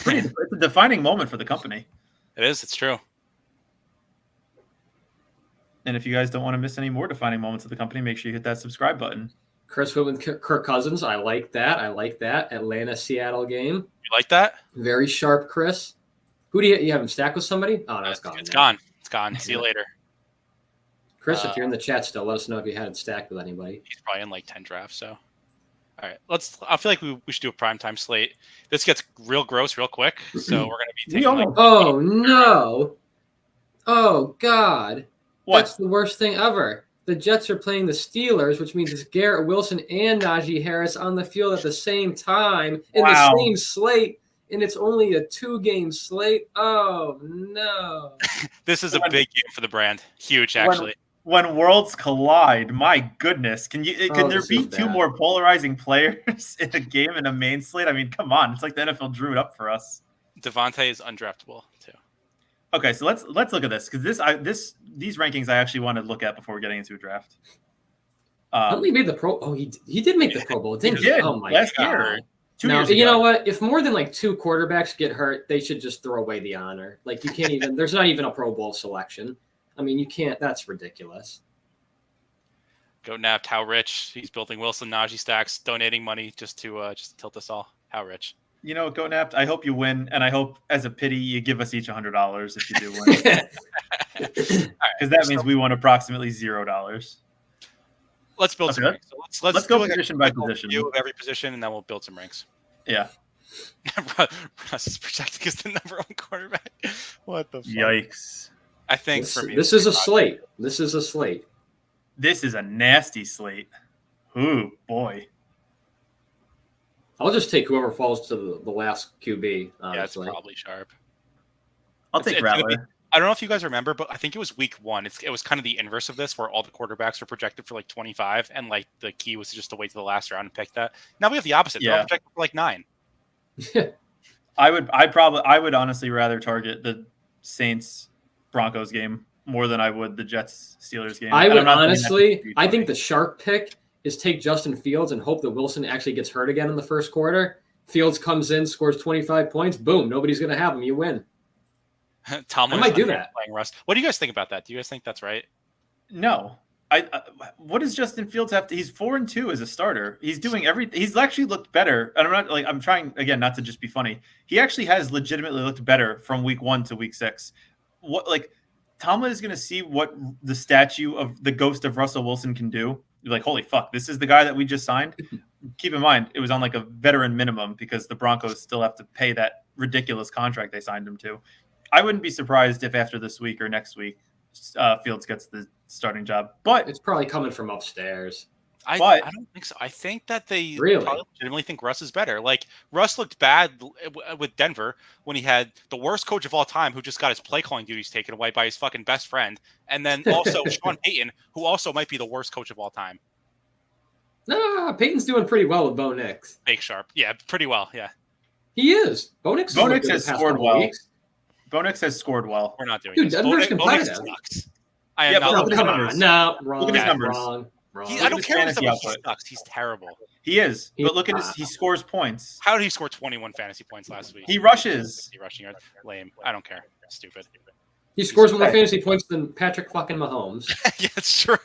It's a defining moment for the company. It is. It's true. And if you guys don't want to miss any more defining moments of the company, make sure you hit that subscribe button. Chris went with Kirk Cousins. I like that. Atlanta-Seattle game. You like that? Very sharp, Chris. Who do you have him stacked with somebody? Oh, no, it's gone. It's gone. It's gone. See you later. Chris, if you're in the chat still, let us know if you had it stacked with anybody. He's probably in like 10 drafts, so. All right, I feel like we should do a primetime slate. This gets real gross real quick, so we're going to be taking Oh, no. Oh, God. What? That's the worst thing ever. The Jets are playing the Steelers, which means it's Garrett Wilson and Najee Harris on the field at the same time in the same slate, and it's only a 2-game slate. Oh, no. This is a big game for the brand. Huge, actually. When worlds collide, my goodness, can there be two more polarizing players in a game in a main slate? I mean, come on, it's like the NFL drew it up for us. Devontae is undraftable too. Okay, so let's look at this because these rankings I actually want to look at before getting into a draft. He made the Pro. Oh, he did make the Pro Bowl, didn't he? Did. Oh my last God. year. 2 now, years ago. You know what? If more than like 2 quarterbacks get hurt, they should just throw away the honor. Like you can't even. There's not even a Pro Bowl selection. I mean, you can't. That's ridiculous. Go napped. How rich? He's building Wilson Najee stacks, donating money just to tilt us all. How rich? You know, Go Napped, I hope you win, and I hope, as a pity, you give us each $100 if you do win. Because that means we won approximately $0. Let's build some ranks. So let's go position by position. View of every position, and then we'll build some ranks. Yeah. Russ is projecting as the #1 quarterback. What the fuck? Yikes. I think for me, this is a slate. This is a slate. This is a nasty slate. Ooh, boy. I'll just take whoever falls to the last QB. Honestly. Yeah, it's probably sharp. I'll take Rattler. I don't know if you guys remember, but I think it was week 1. It was kind of the inverse of this, where all the quarterbacks were projected for like 25, and like the key was just to wait to the last round and pick that. Now we have the opposite. They're all projected for like 9. I would honestly rather target the Saints Broncos game more than I would the Jets Steelers game. I would honestly. I think the sharp pick is take Justin Fields and hope that Wilson actually gets hurt again in the first quarter. Fields comes in, scores 25 points. Boom. Nobody's going to have him. You win. Tomlin might do that. Playing Russ. What do you guys think about that? Do you guys think that's right? No. What does Justin Fields have to? He's 4-2 as a starter. He's doing everything. He's actually looked better. And I'm trying again not to just be funny. He actually has legitimately looked better from week 1 to week 6. Tomlin is going to see what the statue of the ghost of Russell Wilson can do. You're like, holy fuck, this is the guy that we just signed. Keep in mind, it was on like a veteran minimum because the Broncos still have to pay that ridiculous contract they signed him to. I wouldn't be surprised if after this week or next week, Fields gets the starting job. But it's probably coming from upstairs. I don't think so. I think that they probably legitimately think Russ is better. Like Russ looked bad with Denver when he had the worst coach of all time who just got his play calling duties taken away by his fucking best friend. And then also Sean Payton, who also might be the worst coach of all time. No, Peyton's doing pretty well with Bo Nix. Fake sharp. Yeah, pretty well. Yeah. He is. Bonix has scored well. Bonix has scored well. We're not doing Dude, this. Denver's Bonix competitive. sucks. I am Yeah, not. but look at his Come numbers. on. No, wrong. Look at his numbers. Wrong. I don't care fantasy about he output. sucks. He's terrible. He is, but look at he scores points. How did he score 21 fantasy points last week? He rushes. Rushing yards. Lame. I don't care. Stupid. He scores more fantasy points than Patrick fucking Mahomes. Yeah, it's true.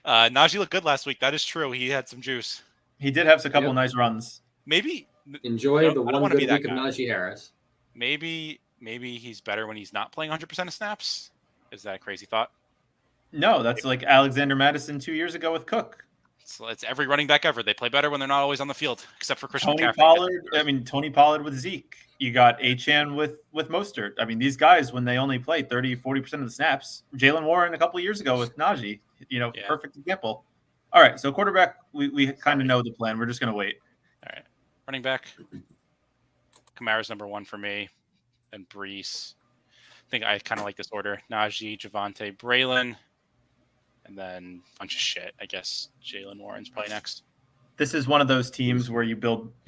Najee looked good last week. That is true. He had some juice. He did have a couple nice runs. Maybe enjoy the one good week of Najee Harris. Maybe he's better when he's not playing 100% of snaps. Is that a crazy thought? No, that's like Alexander Madison 2 years ago with Cook. So it's every running back ever. They play better when they're not always on the field, except for Christian Tony McCaffrey. Pollard. I mean, Tony Pollard with Zeke. You got Achane with Mostert. I mean, these guys, when they only play 30, 40% of the snaps. Jalen Warren a couple of years ago with Najee. Perfect example. All right, so quarterback, we kind of know the plan. We're just going to wait. All right. Running back. Kamara's number one for me. And Brees. I think I kind of like this order. Najee, Javonte, Braylon. And then a bunch of shit. I guess Jalen Warren's probably next. This is one of those teams where you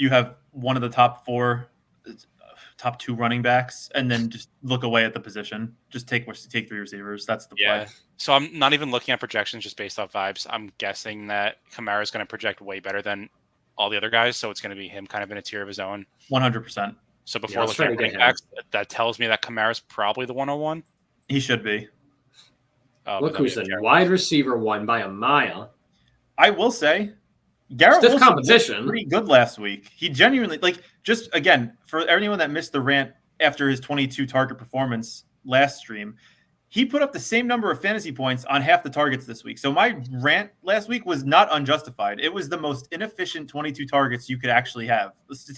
have one of the top two running backs, and then just look away at the position. Just take 3 receivers. That's the play. So I'm not even looking at projections just based off vibes. I'm guessing that Kamara is going to project way better than all the other guys. So it's going to be him kind of in a tier of his own. 100%. So before looking at running backs, that tells me that Kamara's probably the 101. He should be. Look who's the wide receiver one by a mile. I will say, Garrett Wilson competition was pretty good last week. He genuinely, just again, for anyone that missed the rant after his 22 target performance last stream, he put up the same number of fantasy points on half the targets this week. So my rant last week was not unjustified. It was the most inefficient 22 targets you could actually have.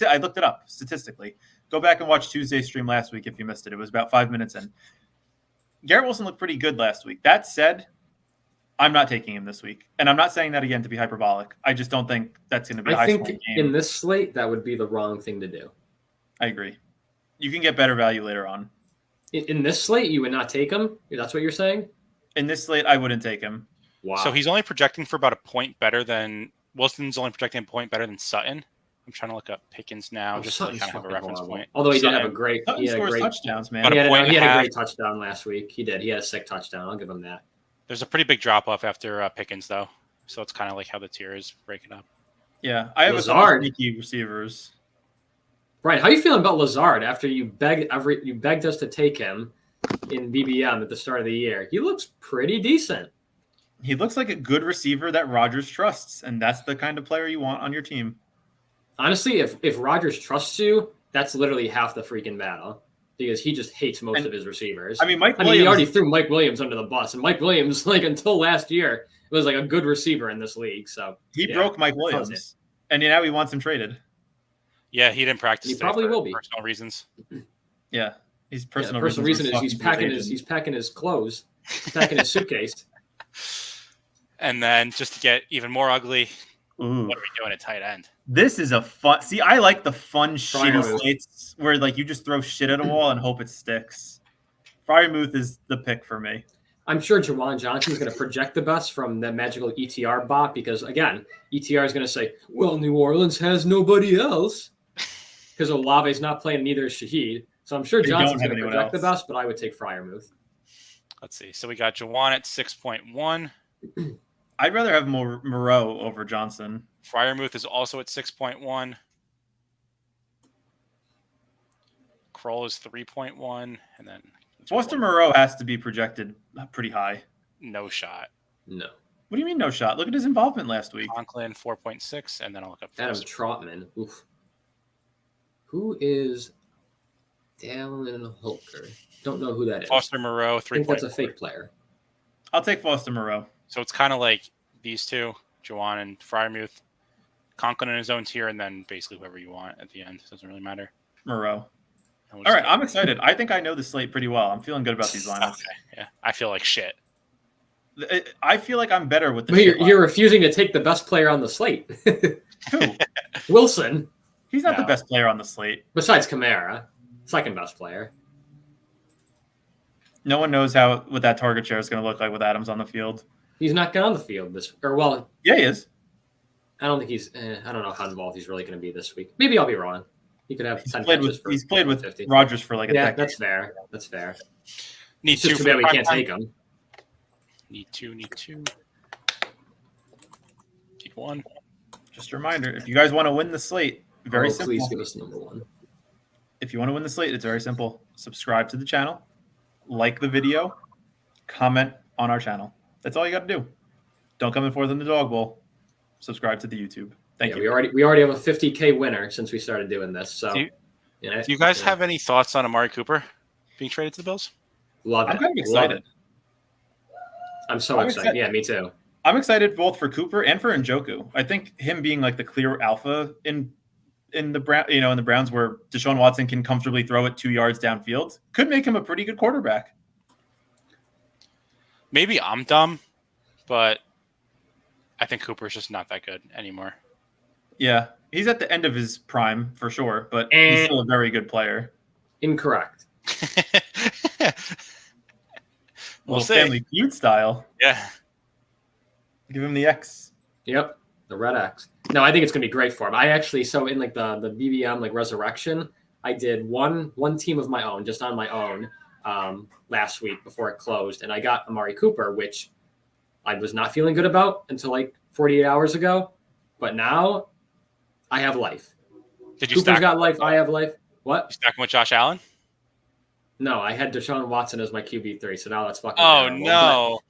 I looked it up statistically. Go back and watch Tuesday's stream last week if you missed it. It was about 5 minutes in. Garrett Wilson looked pretty good last week. That said, I'm not taking him this week. And I'm not saying that again to be hyperbolic. I just don't think that's going to be a high-scoring game. In this slate, that would be the wrong thing to do. I agree. You can get better value later on. In this slate, you would not take him? That's what you're saying? In this slate, I wouldn't take him. Wow. So he's only projecting for about a point better than – Wilson's only projecting a point better than Sutton. I'm trying to look up Pickens now just to kind of have a reference point. Although he did have a great – he scores touchdowns, man. He had a great touchdown last week. He did. He had a sick touchdown. I'll give him that. There's a pretty big drop-off after Pickens, though. So it's kind of like how the tier is breaking up. Yeah. I have a couple sneaky receivers. Brian, how are you feeling about Lazard after you begged us to take him in BBM at the start of the year? He looks pretty decent. He looks like a good receiver that Rodgers trusts, and that's the kind of player you want on your team. Honestly, if Rodgers trusts you, that's literally half the freaking battle because he just hates most of his receivers. I mean, he already threw Mike Williams under the bus, and Mike Williams, until last year, was like a good receiver in this league. So he broke Mike Williams, and now he wants him traded. Yeah, he didn't practice. He probably will be personal reasons. Yeah, he's personal. The personal reason is he's packing his clothes, packing his suitcase. And then just to get even more ugly, what are we doing at tight end? This is a fun. See, I like the fun, shitty slates where you just throw shit at a wall and hope it sticks. Fryermuth is the pick for me. I'm sure Jawan Johnson's going to project the best from the magical ETR bot because, again, ETR is going to say, well, New Orleans has nobody else because Olave's not playing, neither is Shaheed. So I'm sure Johnson's going to project the best, but I would take Fryermuth. Let's see. So we got Jawan at 6.1. I'd rather have Moreau over Johnson. Fryermuth is also at 6.1. Kroll is 3.1. And then Foster Moreau has to be projected pretty high. No shot. No. What do you mean no shot? Look at his involvement last week. Conklin, 4.6. And then I'll look up Adam Trotman. Oof. Who is Dallin Holker? Don't know who that is. Foster Moreau, 3.4. I think that's a fake player. I'll take Foster Moreau. So it's kind of like these two, Jawan and Fryermuth. Conklin in his own tier, and then basically whoever you want at the end. It doesn't really matter. Moreau. All right, I'm excited. I think I know the slate pretty well. I'm feeling good about these lineups. Okay, yeah. I feel like shit. I feel like I'm better with the You're refusing to take the best player on the slate. Who? Wilson. He's not the best player on the slate. Besides Kamara. Second best player. No one knows what that target share is going to look like with Adams on the field. He's not on the field yeah, he is. I don't think I don't know how involved he's really going to be this week. Maybe I'll be wrong. He could have 10 Played catches with, he's played with 50. Rodgers for like a Yeah, decade. that's fair. That's fair. Need It's just two too for bad the we prime can't time? take him. Need two. Keep one. Just a reminder, if you guys want to win the slate, very simple. Please give us number one. If you want to win the slate, it's very simple. Subscribe to the channel, like the video, comment on our channel. That's all you got to do. Don't come in fourth in the dog bowl. Subscribe to the YouTube. Thank you. We already have a 50K winner since we started doing this. So, Do you guys have any thoughts on Amari Cooper being traded to the Bills? Love it. I'm kind of excited. I'm so excited. Yeah, me too. I'm excited both for Cooper and for Njoku. I think him being like the clear alpha in the Browns, where Deshaun Watson can comfortably throw it 2 yards downfield, could make him a pretty good quarterback. Maybe I'm dumb, but I think Cooper's just not that good anymore. Yeah, he's at the end of his prime for sure, but he's still a very good player. Incorrect. We'll see. Family Feud style. Yeah. Give him the X. Yep, the Red X. No, I think it's gonna be great for him. I actually, so in like the BBM like Resurrection, I did one team of my own, just on my own, last week before it closed, and I got Amari Cooper, which I was not feeling good about until like 48 hours ago, but now I have life. Did you Cooper's stack? got life. I have life. What? You stacking with Josh Allen? No, I had Deshaun Watson as my QB3, so now that's fucking Oh terrible. no!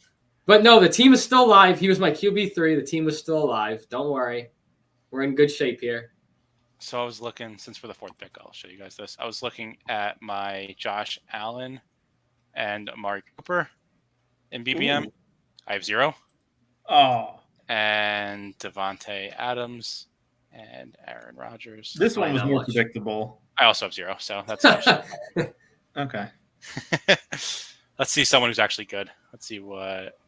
But no, the team is still alive. He was my QB3. The team was still alive. Don't worry. We're in good shape here. So I was looking, since we're the fourth pick, I'll show you guys this. I was looking at my Josh Allen and Amari Cooper in BBM. Ooh. I have 0. Oh, And Devontae Adams and Aaron Rodgers. this one was not more much. predictable. I also have 0, so that's Okay. Let's see someone who's actually good. Let's see what.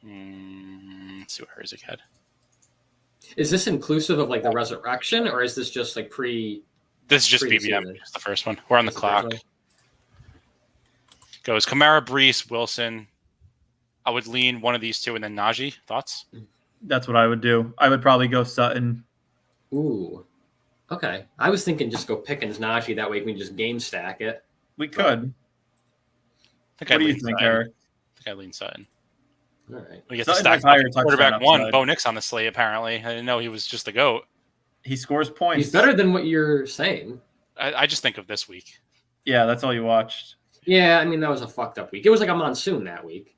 Let's see what Herzig had. Is this inclusive of like the resurrection, or is this just like pre? This is just Pre-season. BBM. It's the first one. We're on the Is it clock. first Goes Kamara, Brees, Wilson. I would lean one of these two, and then Najee. Thoughts? That's what I would do. I would probably go Sutton. Ooh. Okay. I was thinking just go Pickens, Najee. That way we can just game stack it. We could. I think What I do you lean think, Sutton. Eric? I think I lean Sutton. All right. We get to Sutton stack has higher touchdown quarterback one. upside. Bo Nix on the slate. Apparently, I didn't know he was just the GOAT. He scores points. He's better than what you're saying. I just think of this week. Yeah, that's all you watched. Yeah, I mean that was a fucked up week. It was like a monsoon that week.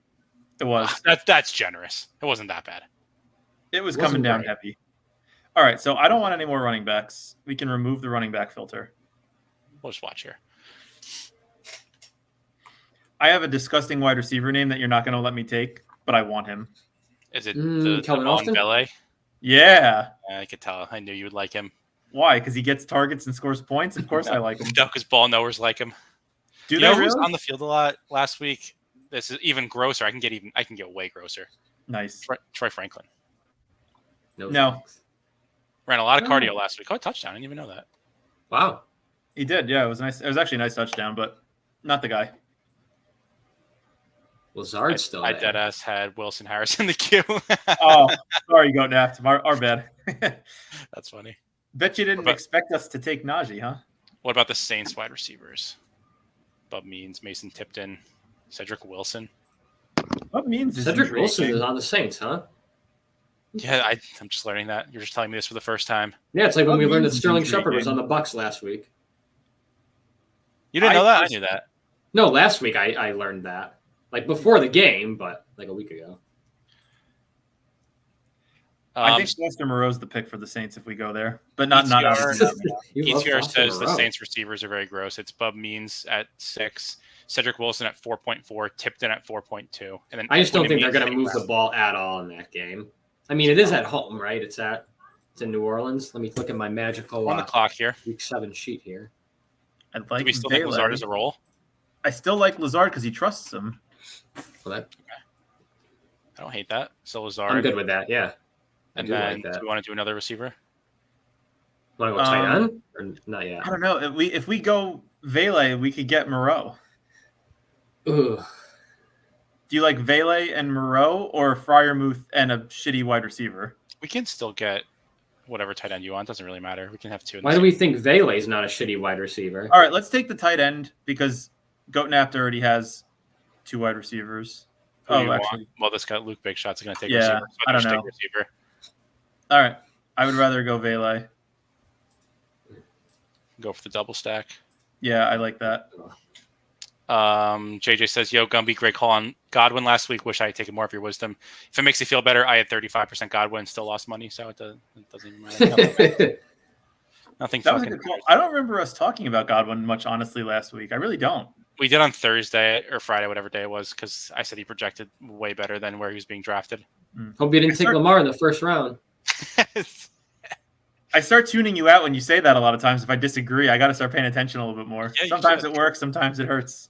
It was. That's generous. It wasn't that bad. It was Wasn't coming down great. heavy. All right, so I don't want any more running backs. We can remove the running back filter. We'll just watch here. I have a disgusting wide receiver name that you're not going to let me take, but I want him. Is it Kelvin Devon Austin? Belay? Yeah. I could tell. I knew you would like him. Why? Because he gets targets and scores points? Of course I like him. No, because ball knowers like him. Do You they know who's really? on the field a lot last week? This is even grosser. I can get way grosser. Nice. Troy Franklin No. thanks. ran a lot of Oh. cardio last week. Oh, a touchdown! I didn't even know that. Wow. He did. Yeah, it was nice. It was actually a nice touchdown, but not the guy. Lazard's still I there. deadass had Wilson Harris in the queue. Oh, sorry, Goat Naft. Our bad. That's funny. Bet you didn't But- expect us to take Najee, huh? What about the Saints wide receivers? Bub Means, Mason Tipton, Cedric Wilson. What means is Cedric Wilson intriguing. is on the Saints, huh? Yeah, I'm just learning that. You're just telling me this for the first time. Yeah, it's like when What we learned that means Sterling intriguing? Shepard was on the Bucks last week. You didn't I know that? just- I knew that. No, last week I learned that. Like before the game, but like a week ago. I think Lester Moreau's the pick for the Saints if we go there, but not obviously not me. You love PTR Foster says the Moreau. Saints receivers are very gross. It's Bub Means at 6, Cedric Wilson at 4.4, Tipton at 4.2, and then I just don't Edwin think they're Means going to at move the ball at all in that game. I mean, it is at home, right? It's in New Orleans. Let me look at my magical on the clock here. week 7 sheet here. I'd Do like we still think Bailey. Lazard is a role? I still like Lazard because he trusts him. Well, that, I don't hate that. So Lazard. I'm good with that. Yeah. I And do then like that. do we want to do another receiver? Want to go tight end or not yet? I don't know. If we go Vele, we could get Moreau. Ugh. Do you like Vele and Moreau or Fryermuth and a shitty wide receiver? We can still get whatever tight end you want. Doesn't really matter. We can have two. Why do we think Vele's not a shitty wide receiver? All right, let's take the tight end because Goatnapped already has 2 wide receivers. Who do you want? Well, this guy Luke Big Shot's going to take receiver. So I don't know. take receiver. All right, I would rather go Vele. Go for the double stack. Yeah, I like that. JJ says, "Yo, Gumby, great call on Godwin last week. Wish I had taken more of your wisdom. If it makes you feel better, I had 35% Godwin, still lost money, so it doesn't even matter." Nothing. That was a good call. I don't remember us talking about Godwin much, honestly, last week. I really don't. We did on Thursday or Friday, whatever day it was, because I said he projected way better than where he was being drafted. Hope you didn't take Lamar in the first round. I start tuning you out when you say that a lot of times. If I disagree, I got to start paying attention a little bit more. Yeah, sometimes it works, sometimes it hurts.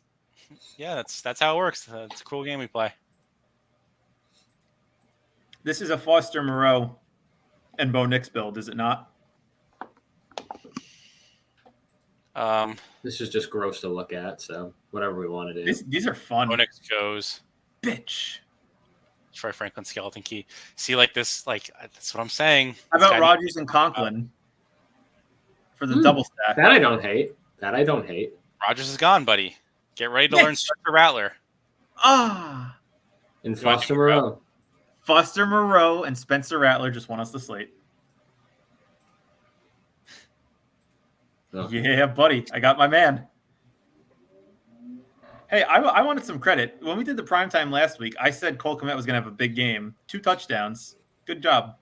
Yeah, that's how it works. It's a cool game we play. This is a Foster Moreau and Bo Nix build, is it not? This is just gross to look at, so whatever we want to do. These are fun. Bo Nix goes. Bitch. Troy Franklin skeleton key. See, like this, like that's what I'm saying. How about Rodgers and Conklin for the double stack? That I don't hate. Rodgers is gone, buddy. Get ready to learn Spencer Rattler. Ah. And Foster Moreau. Foster Moreau and Spencer Rattler just won us the slate. Oh. Yeah, buddy. I got my man. Hey, I wanted some credit. When we did the primetime last week, I said Cole Kmet was going to have a big game. 2 touchdowns. Good job.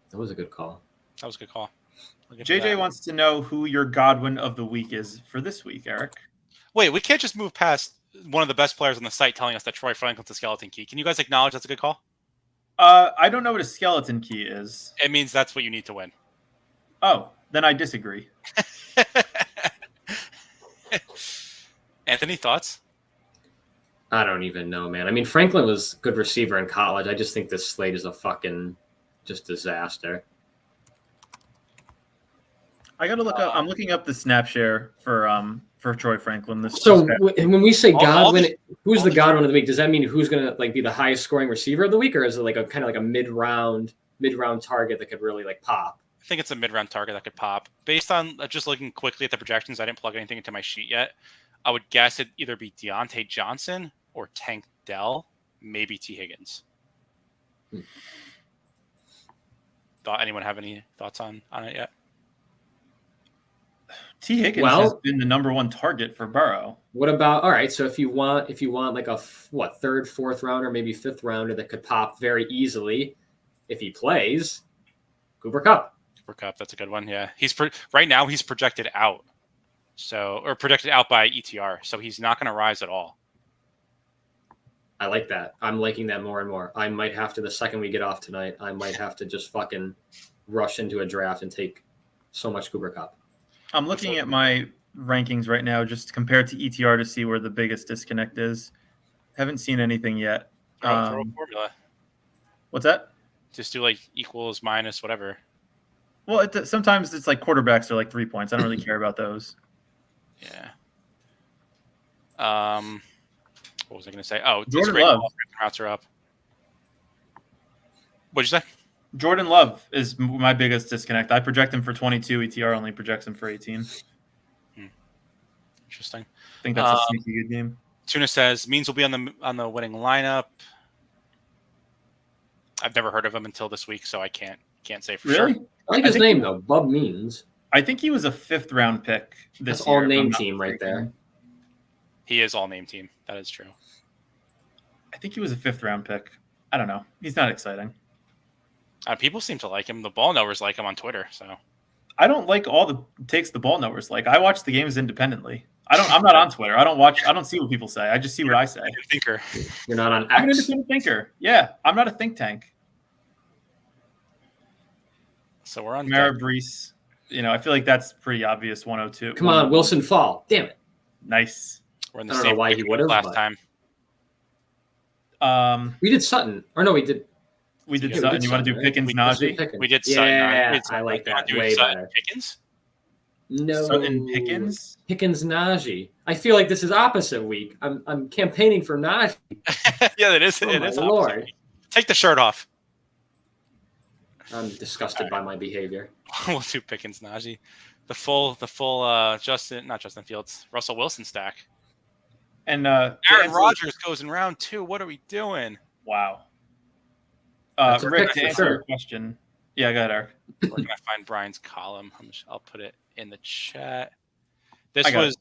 That was a good call. That was a good call. JJ wants to know who your Godwin of the week is for this week, Eric. Wait, we can't just move past one of the best players on the site telling us that Troy Franklin's a skeleton key. Can you guys acknowledge that's a good call? I don't know what a skeleton key is. It means that's what you need to win. Oh, then I disagree. Anthony, thoughts? I don't even know, man. I mean, Franklin was a good receiver in college. I just think this slate is a fucking just disaster. I got to look up. I'm looking up the snap share for Troy Franklin. So when we say Godwin, who's the Godwin of the week? Does that mean who's going to like be the highest scoring receiver of the week, or is it like a kind of like a mid-round target that could really like pop? I think it's a mid-round target that could pop. Based on just looking quickly at the projections, I didn't plug anything into my sheet yet. I would guess it'd either be Deontay Johnson or Tank Dell, maybe T. Higgins. Anyone have any thoughts on it yet? T. Higgins has been the number 1 target for Burrow. What about all right? So if you want like a third, fourth rounder, maybe fifth rounder that could pop very easily if he plays, Cooper Kupp. Cooper Kupp, that's a good one. Yeah, right now he's projected out, or projected out by ETR, so he's not going to rise at all. I like that. I'm liking that more and more. I might have to, the second we get off tonight, I might have to just fucking rush into a draft and take so much Cooper Kupp. I'm looking at my rankings right now, just compared to ETR to see where the biggest disconnect is. Haven't seen anything yet. Throw a formula. What's that? Just do like equals, minus, whatever. Well, sometimes it's like quarterbacks are like 3 points. I don't really care about those. Yeah. What was I going to say? Oh, Jordan Love. Routes are up. What'd you say? Jordan Love is my biggest disconnect. I project him for 22. ETR only projects him for 18. Interesting. I think that's a sneaky good game. Tuna says Means will be on the winning lineup. I've never heard of him until this week, so I can't say for sure. I like his name though, Bub Means. I think he was a 5th round pick this That's year. all name team right there. He is all name team. That is true. I think he was a 5th round pick. I don't know. He's not exciting. People seem to like him. The ball knowers like him on Twitter. So I don't like all the takes the ball knowers like. I watch the games independently. I'm not on Twitter. I don't see what people say. I just see what I say. Thinker. You're not on X. I'm an independent thinker. Yeah, I'm not a think tank. So we're on Mara Brees. I feel like that's pretty obvious. 102. Come on, Wilson Fall. Damn it. Nice. We're in the I don't same know why he would have last time. We did Sutton. Or no, we did. We did Sutton. You want to do Pickens, Najee? We did Sutton. Yeah, I like that way better. Pickens? No. Sutton Pickens? Pickens Najee. I feel like this is opposite week. I'm campaigning for Najee. Yeah, it is. Oh, it is. Lord. Opposite. Take the shirt off. I'm disgusted by my behavior. We'll do Pickens, Najee. The full not Justin Fields, Russell Wilson stack. And Aaron Rodgers goes in round 2. What are we doing? Wow. That's a Rick, pick to for answer sure. your question. Yeah, go ahead, Eric. Where can I find Brian's column? I'll put it in the chat. I got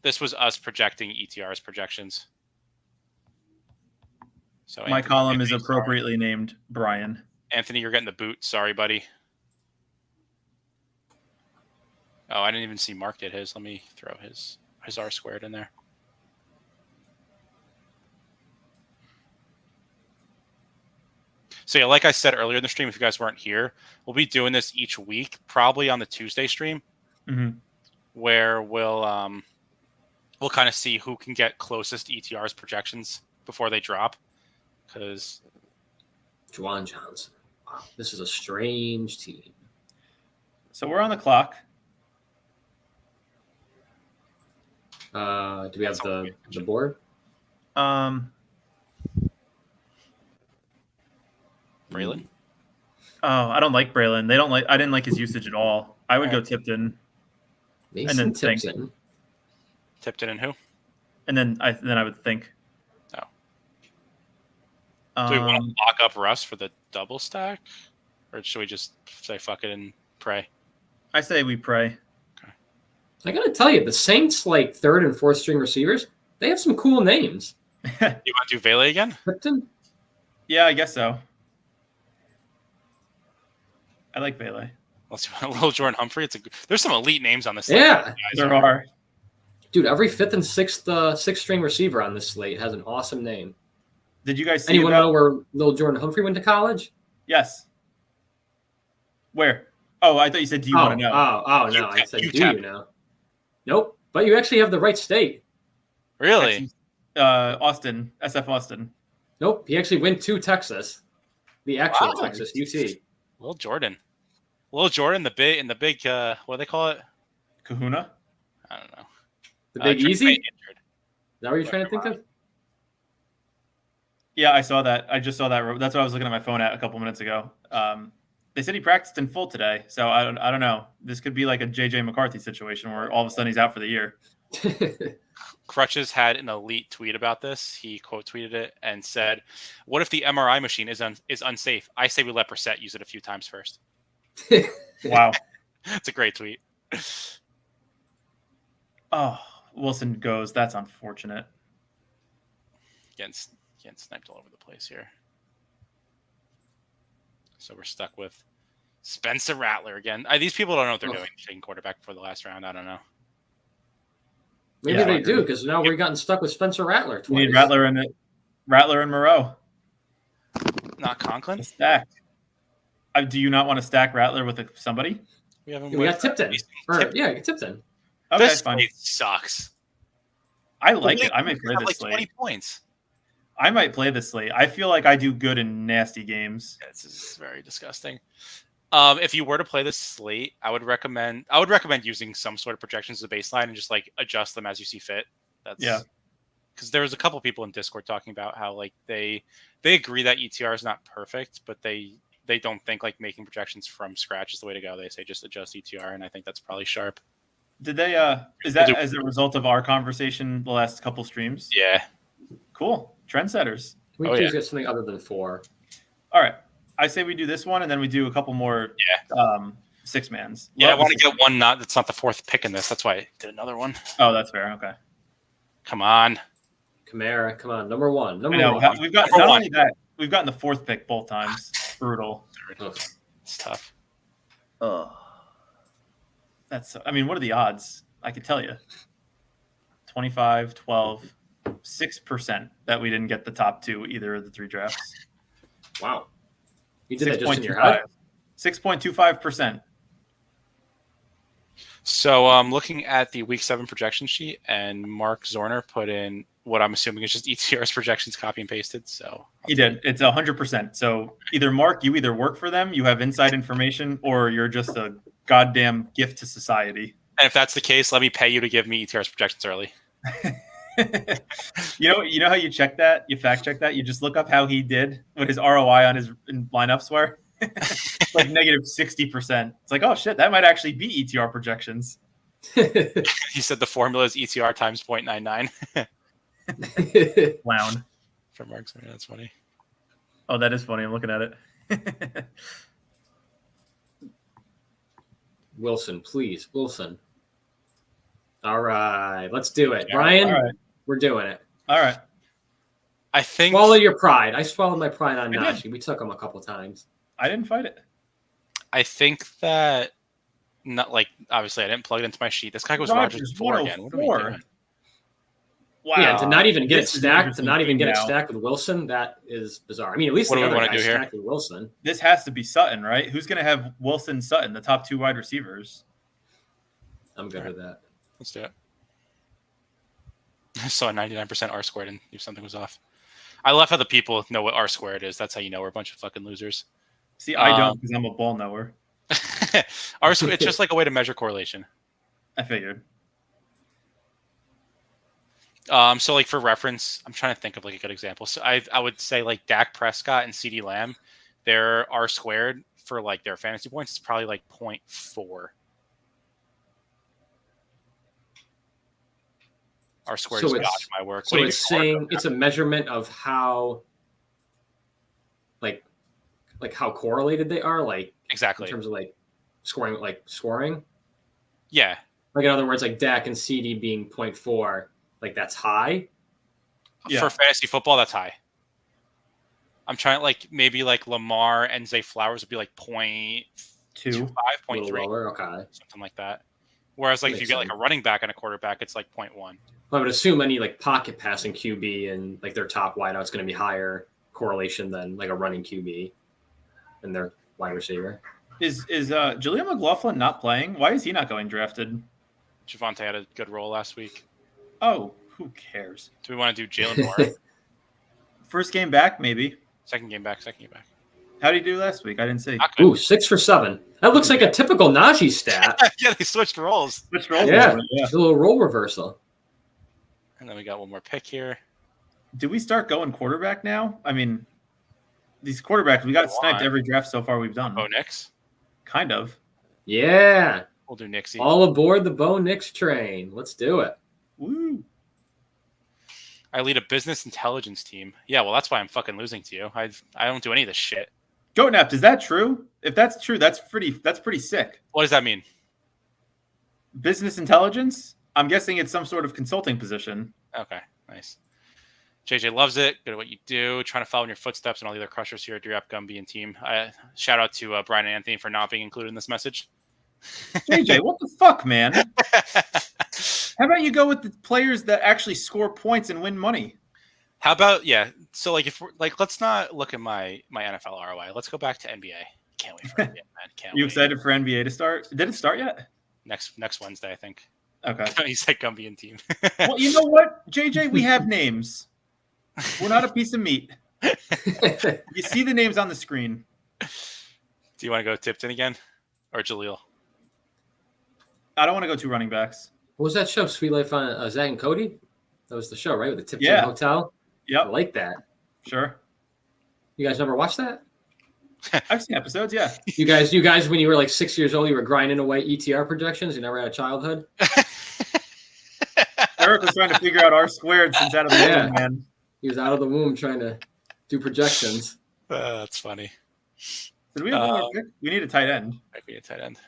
This was us projecting ETR's projections. So My column is Anthony, appropriately named Brian. Anthony, you're getting the boot. Sorry, buddy. Oh, I didn't even see Mark did his. Let me throw his R squared in there. So yeah, like I said earlier in the stream, if you guys weren't here, we'll be doing this each week, probably on the Tuesday stream, where we'll kind of see who can get closest to ETR's projections before they drop. Because Juwan Johnson. Wow, this is a strange team. So we're on the clock. Do we have the board? Braylon. Oh, I don't like Braylon. I didn't like his usage at all. I would go Tipton. Mason and then think. Tipton. Tipton and who? And then I would think. Oh. Do we want to lock up Russ for the double stack? Or should we just say fuck it and pray? I say we pray. Okay. I got to tell you, the Saints, like third and fourth string receivers, they have some cool names. You want to do Vele again? Tipton? Yeah, I guess so. I like Bailey. Let's do a little Jordan Humphrey. There's some elite names on this slate. Yeah. There are. Dude, every fifth and sixth string receiver on this slate has an awesome name. Did you guys see Anyone know where little Jordan Humphrey went to college? Yes. Where? Oh, I thought you said, do you want to know? Oh, no. I said, do you know? Nope. But you actually have the right state. Really? Austin, SF Austin. Nope. He actually went to Texas. The actual Texas, UT. Little Jordan, the big what do they call it? Kahuna? I don't know. The Big Easy? Is that what you're trying to think of? Yeah, I saw that. I just saw that. That's what I was looking at my phone at a couple minutes ago. They said he practiced in full today, so I don't know. This could be like a JJ McCarthy situation where all of a sudden he's out for the year. Crutches had an elite tweet about this. He quote tweeted it and said, "What if the MRI machine is unsafe? I say we let Brissett use it a few times first." Wow, it's a great tweet. Oh, Wilson goes. That's unfortunate. Getting sniped all over the place here. So we're stuck with Spencer Rattler again. These people don't know what they're doing. Taking quarterback for the last round. I don't know. Maybe they do, because now we've gotten stuck with Spencer Rattler twice. We need Rattler and Moreau. Not Conklin? Stack. Do you not want to stack Rattler with somebody? We got Tipton. Tipton. Okay, this fine. sucks. I like it. I might play this slate. 20 points. I might play this slate. I feel like I do good in nasty games. This is very disgusting. If you were to play this slate, I would recommend using some sort of projections as a baseline and just like adjust them as you see fit. Because there was a couple people in Discord talking about how like they agree that ETR is not perfect, but they don't think like making projections from scratch is the way to go. They say just adjust ETR, and I think that's probably sharp. Did they? Is that as a result of our conversation the last couple streams? Yeah. Cool. Trendsetters. Can we please get something other than 4? All right. I say we do this one, and then we do a couple more six mans. Yeah, I want to get one that's not the fourth pick in this. That's why I did another one. Oh, that's fair. Okay. Come on. Kamara, come on. Number one. We've got not only that, we've gotten the fourth pick both times. Brutal. It's tough. What are the odds? I could tell you. 25, 12, 6% that we didn't get the top 2 either of the 3 drafts. Wow. You did that just in your head? 6.25%. So I'm looking at the week 7 projection sheet, and Mark Zorner put in what I'm assuming is just ETR's projections copy and pasted. So he did. It's 100%. So either Mark, you either work for them, you have inside information, or you're just a goddamn gift to society. And if that's the case, let me pay you to give me ETR's projections early. You know how you check that? You fact check that? You just look up how he did, what his ROI on his lineups were. It's like negative 60%. It's like, oh shit, that might actually be ETR projections. He said the formula is ETR times 0.99. Clown. From Mark's. Yeah, that's funny. Oh, that is funny. I'm looking at it. Wilson, please. Wilson. All right. Let's do it. Yeah, Brian, all right. We're doing it. All right. I think Swallow your pride. I swallowed my pride on I did. Najee. We took him a couple times. I didn't fight it. I think that not like obviously I didn't plug it into my sheet. This guy goes Rogers 4 again. What are we 104. doing? Wow. Yeah, to not even get it This is an stacked, to not even get it interesting stacked with Wilson, that is bizarre. I mean, at least What the do we other wanna guy do here? stacked with Wilson. This has to be Sutton, right? Who's going to have Wilson, Sutton, the top two wide receivers? I'm good with that. Let's do it. I saw a 99% R squared and knew something was off. I love how the people know what R squared is. That's how you know we're a bunch of fucking losers. See, I don't because I'm a ball knower. R squared, it's just like a way to measure correlation. I figured. So like for reference, I'm trying to think of like a good example. So I would say like Dak Prescott and CeeDee Lamb, their R squared for like their fantasy points is probably like 0.4. R squared is So God it's- my work. So it's saying it's a measurement of how, like how correlated they are, like Exactly. in terms of like scoring. Yeah. Like in other words, like Dak and CD being 0.4, like that's high. Yeah. For fantasy football, that's high. I'm trying like maybe like Lamar and Zay Flowers would be like 0.25, 2. A little 0.3, lower. Okay. something like that. Whereas like if you Makes get like sense. a running back and a quarterback, it's like 0.1. I would assume any like pocket passing QB and like their top wideout is going to be higher correlation than like a running QB and their wide receiver. Is Jaleel McLaughlin not playing? Why is he not going drafted? Javonte had a good role last week. Oh, who cares? Do we want to do Jalen Moore? First game back, maybe. Second game back. How did he do last week? I didn't see. Not good. Ooh, 6 for 7. That looks like a typical Najee stat. Yeah, they switched roles. Which role? Yeah. Yeah. It's a little role reversal. And then we got one more pick here. Do we start going quarterback now? I mean, these quarterbacks, we got Go sniped on. every draft so far we've done. Bo Nix. Kind of. Yeah. We'll do Nixie. All aboard the Bo Nix train. Let's do it. Woo. I lead a business intelligence team. Yeah, well, that's why I'm fucking losing to you. I don't do any of this shit. Goatnapped, is that true? If that's true, that's pretty sick. What does that mean? Business intelligence? I'm guessing it's some sort of consulting position. Okay, nice. JJ loves it. Good at what you do. Trying to follow in your footsteps and all the other crushers here at Draft Gumby and team. Shout out to Brian and Anthony for not being included in this message. JJ, what the fuck, man? How about you go with the players that actually score points and win money? How about so like if we're like let's not look at my NFL ROI. Let's go back to NBA. Can't wait for NBA, man. Can't You wait. excited for NBA to start? Did it start yet? Next Wednesday, I think. Okay. He said Gumby and team. Well, you know what, JJ? We have names. We're not a piece of meat. You see the names on the screen. Do you want to go Tipton again or Jaleel? I don't want to go 2 running backs. What was that show? Sweet Life on Zach and Cody? That was the show, right? With the Tipton Yeah. Hotel? I Yep, like that. sure. You guys never watched that? I've seen episodes, yeah. You guys, when you were like 6 years old, you were grinding away ETR projections. You never had a childhood. Eric was trying to figure out R squared since out of the Yeah. womb, man. He was out of the womb trying to do projections. That's funny. Did we have one more pick? We need a tight end. Might be a tight end.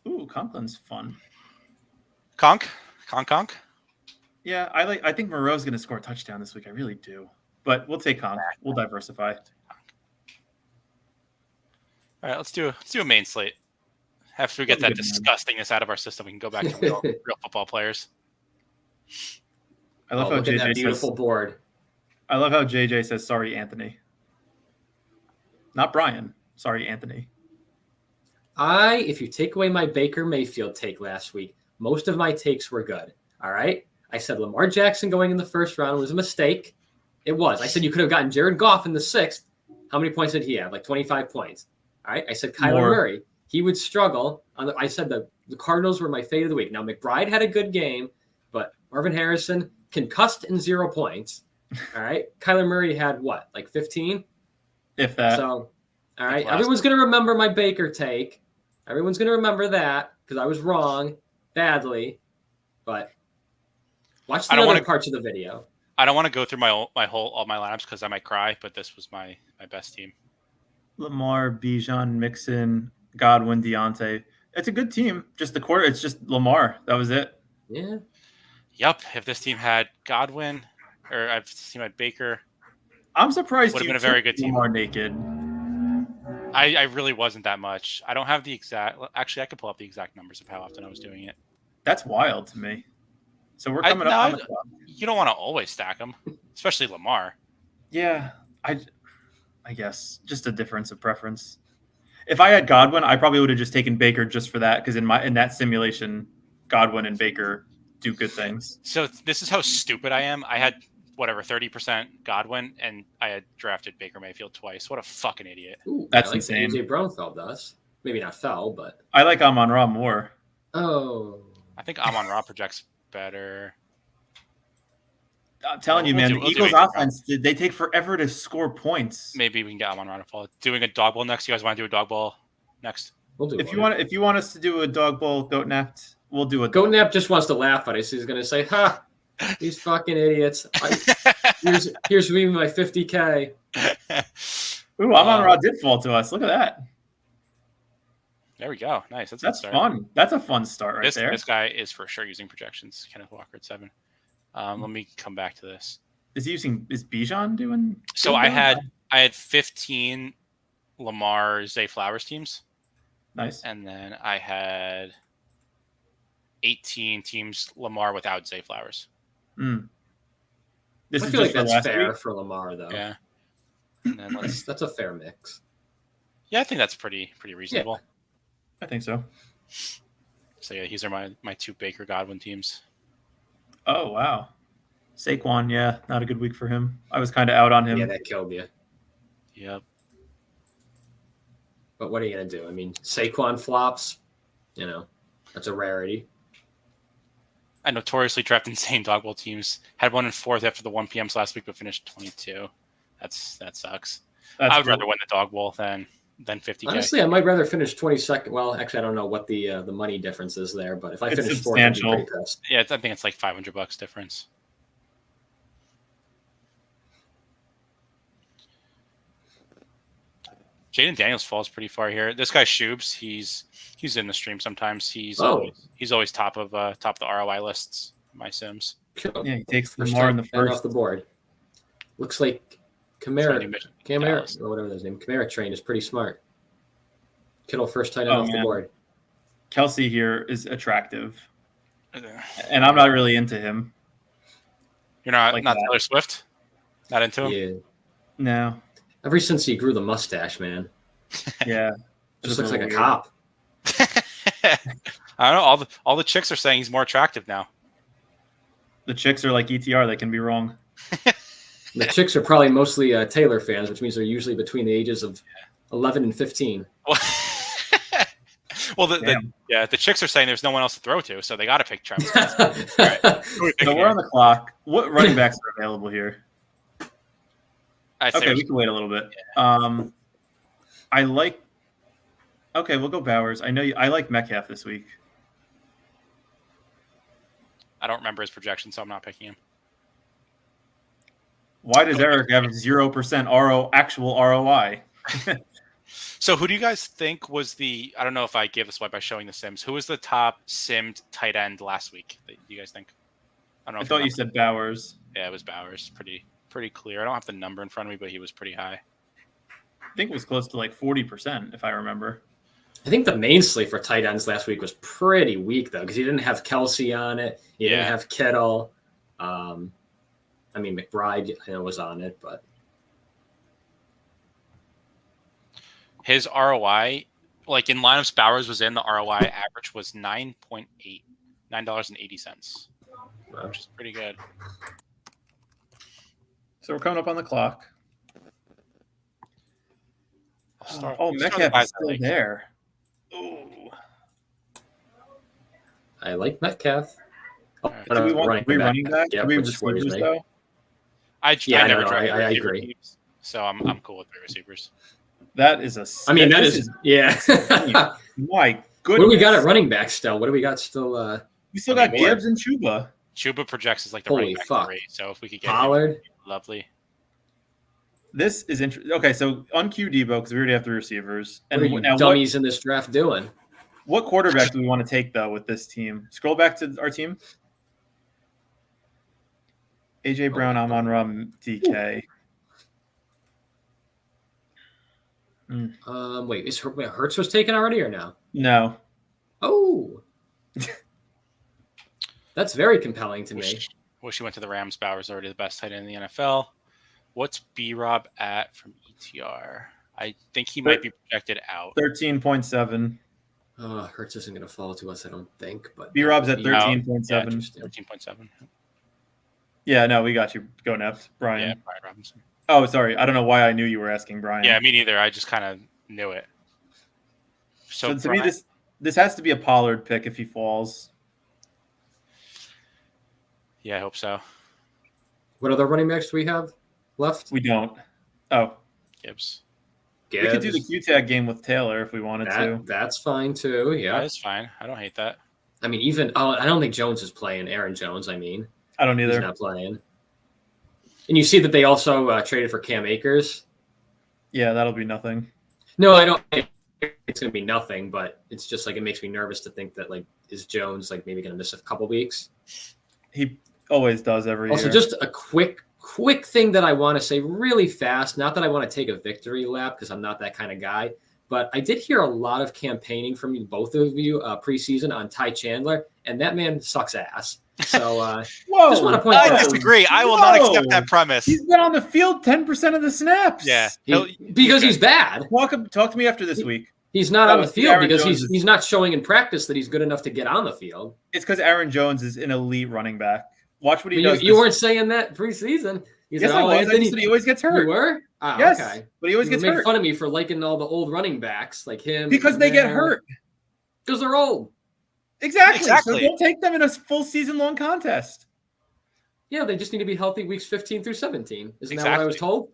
Ooh, Conklin's fun. Conk. Yeah, I think Moreau's going to score a touchdown this week. I really do. But we'll take Conk. We'll diversify. All right, let's do a main slate. After we get that disgustingness out of our system, we can go back to real football players. I love how Look at that JJ beautiful says. board. I love how JJ says sorry, Anthony. Not Brian. Sorry, Anthony. If you take away my Baker Mayfield take last week, most of my takes were good. All right. I said Lamar Jackson going in the first round was a mistake. It was. I said you could have gotten Jared Goff in the 6th. How many points did he have? Like 25 points. All right. I said Kyler More. Murray. He would struggle. I said the Cardinals were my fade of the week. Now, McBride had a good game, but Marvin Harrison concussed in 0 points. All right. Kyler Murray had what, like 15? If that. So, all right. Everyone's going to remember my Baker take. Everyone's going to remember that because I was wrong badly. But watch the other parts of the video. I don't want to go through all my lineups because I might cry, but this was my best team. Lamar, Bijan, Mixon, Godwin, Deontay. It's a good team. Just the quarter. It's just Lamar. That was it. Yeah. Yep. If this team had Godwin, or if this team had Baker, I'm surprised would have you been a very good team. Lamar naked. I really wasn't that much. I don't have the exact. Actually, I could pull up the exact numbers of how often I was doing it. That's wild to me. So we're coming up on the clock. You don't want to always stack them, especially Lamar. Yeah, I guess just a difference of preference. If I had Godwin, I probably would have just taken Baker just for that because in that simulation, Godwin and Baker do good things. So this is how stupid I am. I had 30% Godwin, and I had drafted Baker Mayfield twice. What a fucking idiot! Ooh, that's insane. AJ Brown fell to us. Maybe not fell, but I like Amon-Ra more. Oh, I think Amon-Ra projects better. I'm telling you, man, the Eagles' offense, they take forever to score points. Maybe we can get Amon-Ra to fall. Doing a dog bowl next. You guys want to do a dog bowl next? We'll do. If you want us to do a dog bowl, goat napped, we'll do a goat nap. Just wants to laugh at us. He's gonna say, "Ha, these fucking idiots." Here's me my 50K. Ooh, Amon-Ra did fall to us. Look at that. There we go. Nice. That's fun. That's a fun start right there. This guy is for sure using projections. Kenneth Walker at 7. Let me come back to this. Is Bijan doing? So I had 15 Lamar Zay Flowers teams. Nice. And then I had 18 teams Lamar without Zay Flowers. I feel like that's fair for Lamar though. Yeah. And then that's a fair mix. Yeah, I think that's pretty reasonable. Yeah. I think so. So yeah, these are my 2 Baker Godwin teams. Oh wow, Saquon, yeah, not a good week for him. I was kind of out on him. Yeah, that killed you. Yep. But what are you gonna do? I mean, Saquon flops. That's a rarity. I notoriously drafted insane dog bowl teams. Had one in 4th after the 1 p.m. last week, but finished 22. That sucks. I would rather win the dog bowl than 50K. Honestly, I might rather finish 22nd. Well, actually, I don't know what the money difference is there, but if I finish 4th, I'd be pretty pissed. Yeah, I think it's like $500 difference. Jaden Daniels falls pretty far here. This guy Shubes, he's in the stream sometimes. He's always top of the ROI lists. My Sims. Yeah, he takes Lamar in the first off the board. Looks like Kamara, or whatever his name, Kamara train is pretty smart. Kittle first tight end off the board. Kelsey here is attractive, and I'm not really into him. You're not Taylor Swift? Not into him? Yeah. No. Ever since he grew the mustache, man. Yeah. Just looks like a cop. I don't know. All the chicks are saying he's more attractive now. The chicks are like ETR. They can be wrong. The chicks are probably mostly Taylor fans, which means they're usually between the ages of 11 and 15. Well, the chicks are saying there's no one else to throw to, so they got to pick Travis. Right. So we're on the clock. What running backs are available here? Okay, we can wait a little bit. Yeah. Okay, we'll go Bowers. I like Metcalf this week. I don't remember his projection, so I'm not picking him. Why does Eric have 0% actual ROI? So who do you guys think was I don't know if I gave this away by showing the Sims. Who was the top simmed tight end last week? Do you guys think? I thought you said Bowers. Yeah, it was Bowers. Pretty clear. I don't have the number in front of me, but he was pretty high. I think it was close to like 40%, if I remember. I think the main slate for tight ends last week was pretty weak, though, because he didn't have Kelsey on it. He didn't have Kittle. McBride, I know, was on it, but his ROI, like in lineups Bowers was in, the ROI average was $9.80, which is pretty good. So we're coming up on the clock. Metcalf is still there. Ooh. I like Metcalf. Do we want three running backs? Yeah, Three which worries receivers, me. though? I never tried I agree. teams, so I'm cool with 3 receivers. That is a. I mean, that is yeah. My goodness. What do we got at running back still? What do we got still? We still got Gibbs and Chuba. Chuba projects as like the Holy running back fuck. 3, so if we could get Pollard, him, lovely. This is interesting. Okay, so unqueue Debo because we already have 3 receivers. And what are you now dummies in this draft doing? What quarterback do we want to take though with this team? Scroll back to our team. AJ Brown, Amon-Ra, DK. Wait, Hurts was taken already or no? No. Oh, that's very compelling to me. Wish he went to the Rams. Bauer's already the best tight end in the NFL. What's B-Rob at from ETR? I think he might be projected out. 13.7. Hurts isn't going to fall to us, I don't think. But B-Rob's at 13.7. 13.7. Yeah, no, we got you. Go next, Brian. Yeah, Brian Robinson. Oh, sorry. I don't know why I knew you were asking Brian. Yeah, me neither. I just kind of knew it. So to me, this has to be a Pollard pick if he falls. Yeah, I hope so. What other running backs do we have left? We don't. Oh. Gibbs. We could do the Q-tag game with Taylor if we wanted to. That's fine too. Yeah, that's fine. I don't hate that. I mean, I don't think Jones is playing. Aaron Jones, I mean. I don't either. He's not playing. And you see that they also traded for Cam Akers. Yeah, that'll be nothing. No, I don't. It's going to be nothing, but it's just like it makes me nervous to think that like is Jones like maybe going to miss a couple weeks. He always does every year. Also, just a quick thing that I want to say really fast. Not that I want to take a victory lap because I'm not that kind of guy, but I did hear a lot of campaigning from you, both of you preseason on Ty Chandler, and that man sucks ass. So just want to point I out. disagree. I will not accept that premise. He's been on the field 10% of the snaps. Yeah. Because he's bad. Talk to me after this week. He's not on the field because Jones he's not showing in practice that he's good enough to get on the field. It's because Aaron Jones is an elite running back. Watch what he does. You weren't saying that preseason. Yes, I was. I said he always gets hurt. You were? Oh, yes, okay. But he always gets hurt. Made fun of me for liking all the old running backs like him. Because they get hurt. Because they're old. Exactly. So don't take them in a full season-long contest. Yeah, they just need to be healthy weeks 15 through 17. Isn't that what I was told?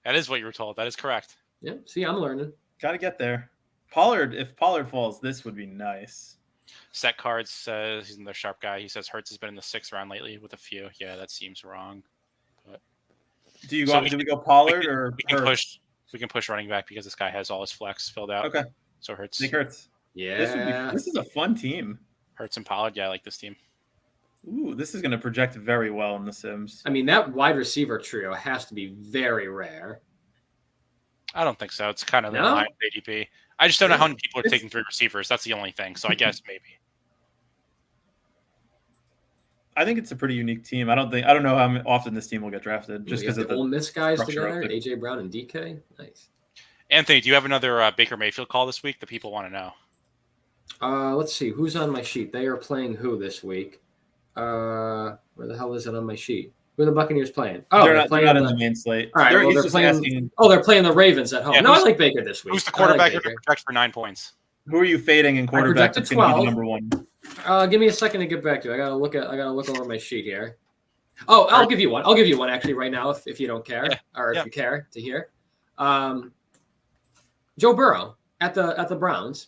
That is what you were told. That is correct. Yeah. See, I'm learning. Got to get there. If Pollard falls, this would be nice. Set Cards says he's another sharp guy. He says Hurts has been in the 6th round lately with a few. Yeah, that seems wrong. But do we go Pollard or Hurts? We can push running back because this guy has all his flex filled out. Okay. So Hurts. Nick Hurts. Yeah. This is a fun team. Hurts and Pollard. Yeah, I like this team. Ooh, this is going to project very well in the Sims. I mean, that wide receiver trio has to be very rare. I don't think so. It's kind of in line with ADP. I just don't know how many people are taking 3 receivers. That's the only thing. So I guess maybe. I think it's a pretty unique team. I don't know how often this team will get drafted just because of the Ole Miss guys together, AJ Brown and DK. Nice. Anthony, do you have another Baker Mayfield call this week that people want to know? Let's see who's on my sheet. They are playing who this week? Where the hell is it on my sheet? Who are the Buccaneers playing? Oh, they're not in the main slate. All right, they're playing. They're playing the Ravens at home. Yeah, I like Baker this week. Who's the quarterback you're going to project for 9 points? Who are you fading in quarterback? That's going to be number 1. Give me a second to get back to it. I gotta look over my sheet here. Oh, I'll give you one. I'll give you one actually right now if you don't care or if you care to hear. Joe Burrow at the Browns.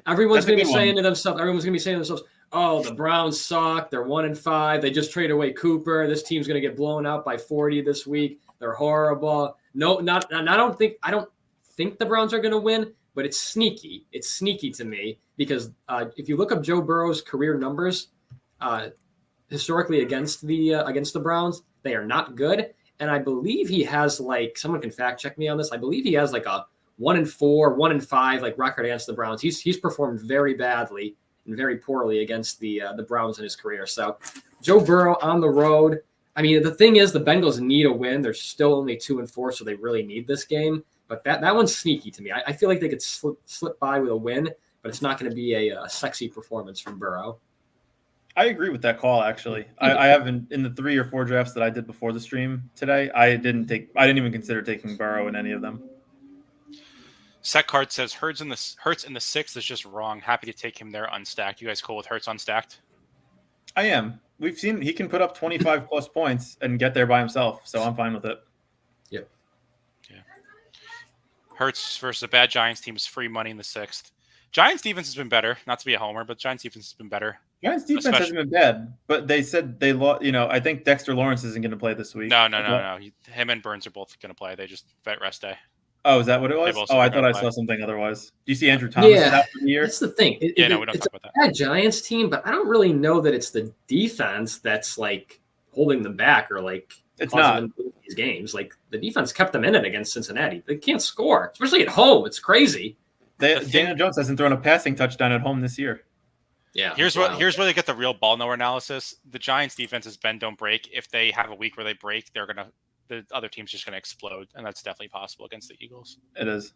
Everyone's going to be saying to themselves, "Oh, the Browns suck. They're 1-5. They just traded away Cooper. This team's going to get blown out by 40 this week. They're horrible." No, not. And I don't think the Browns are going to win, but it's sneaky. It's sneaky to me because if you look up Joe Burrow's career numbers, historically against the Browns, they are not good. And I believe he has someone can fact check me on this. I believe he has a 1-4, 1-5 record against the Browns. He's performed very badly and very poorly against the Browns in his career. So Joe Burrow on the road. I mean, the thing is the Bengals need a win. They're still only 2-4, so they really need this game. But that one's sneaky to me. I feel like they could slip by with a win, but it's not going to be a sexy performance from Burrow. I agree with that call. Actually, I haven't in the 3 or 4 drafts that I did before the stream today. I didn't even consider taking Burrow in any of them. Set Card says Hurts in the 6th is just wrong. Happy to take him there unstacked. You guys cool with Hurts unstacked? I am. We've seen he can put up 25 plus points and get there by himself, so I'm fine with it. Yep. Yeah. Hurts versus a bad Giants team is free money in the 6th. Giants defense has been better. Not to be a homer, but Giants defense has been better. Giants defense hasn't been bad, but they said they lost. I think Dexter Lawrence isn't going to play this week. No. Him and Burns are both going to play. They just vet rest day. Oh, is that what it was? both Oh, said I they're thought I gonna saw play. something otherwise. Do you see Andrew Thomas is out for the year? That's the thing. We don't It's talk about that. a bad Giants team, but I don't really know that it's the defense that's like holding them back or like It's causing not. them to lose these games. Like the defense kept them in it against Cincinnati. They can't score, especially at home. It's crazy. Daniel Jones hasn't thrown a passing touchdown at home this year. Yeah. Here's where they get the real ball nowhere analysis. The Giants defense is bend don't break. If they have a week where they break, the other team's just gonna explode, and that's definitely possible against the Eagles. It is.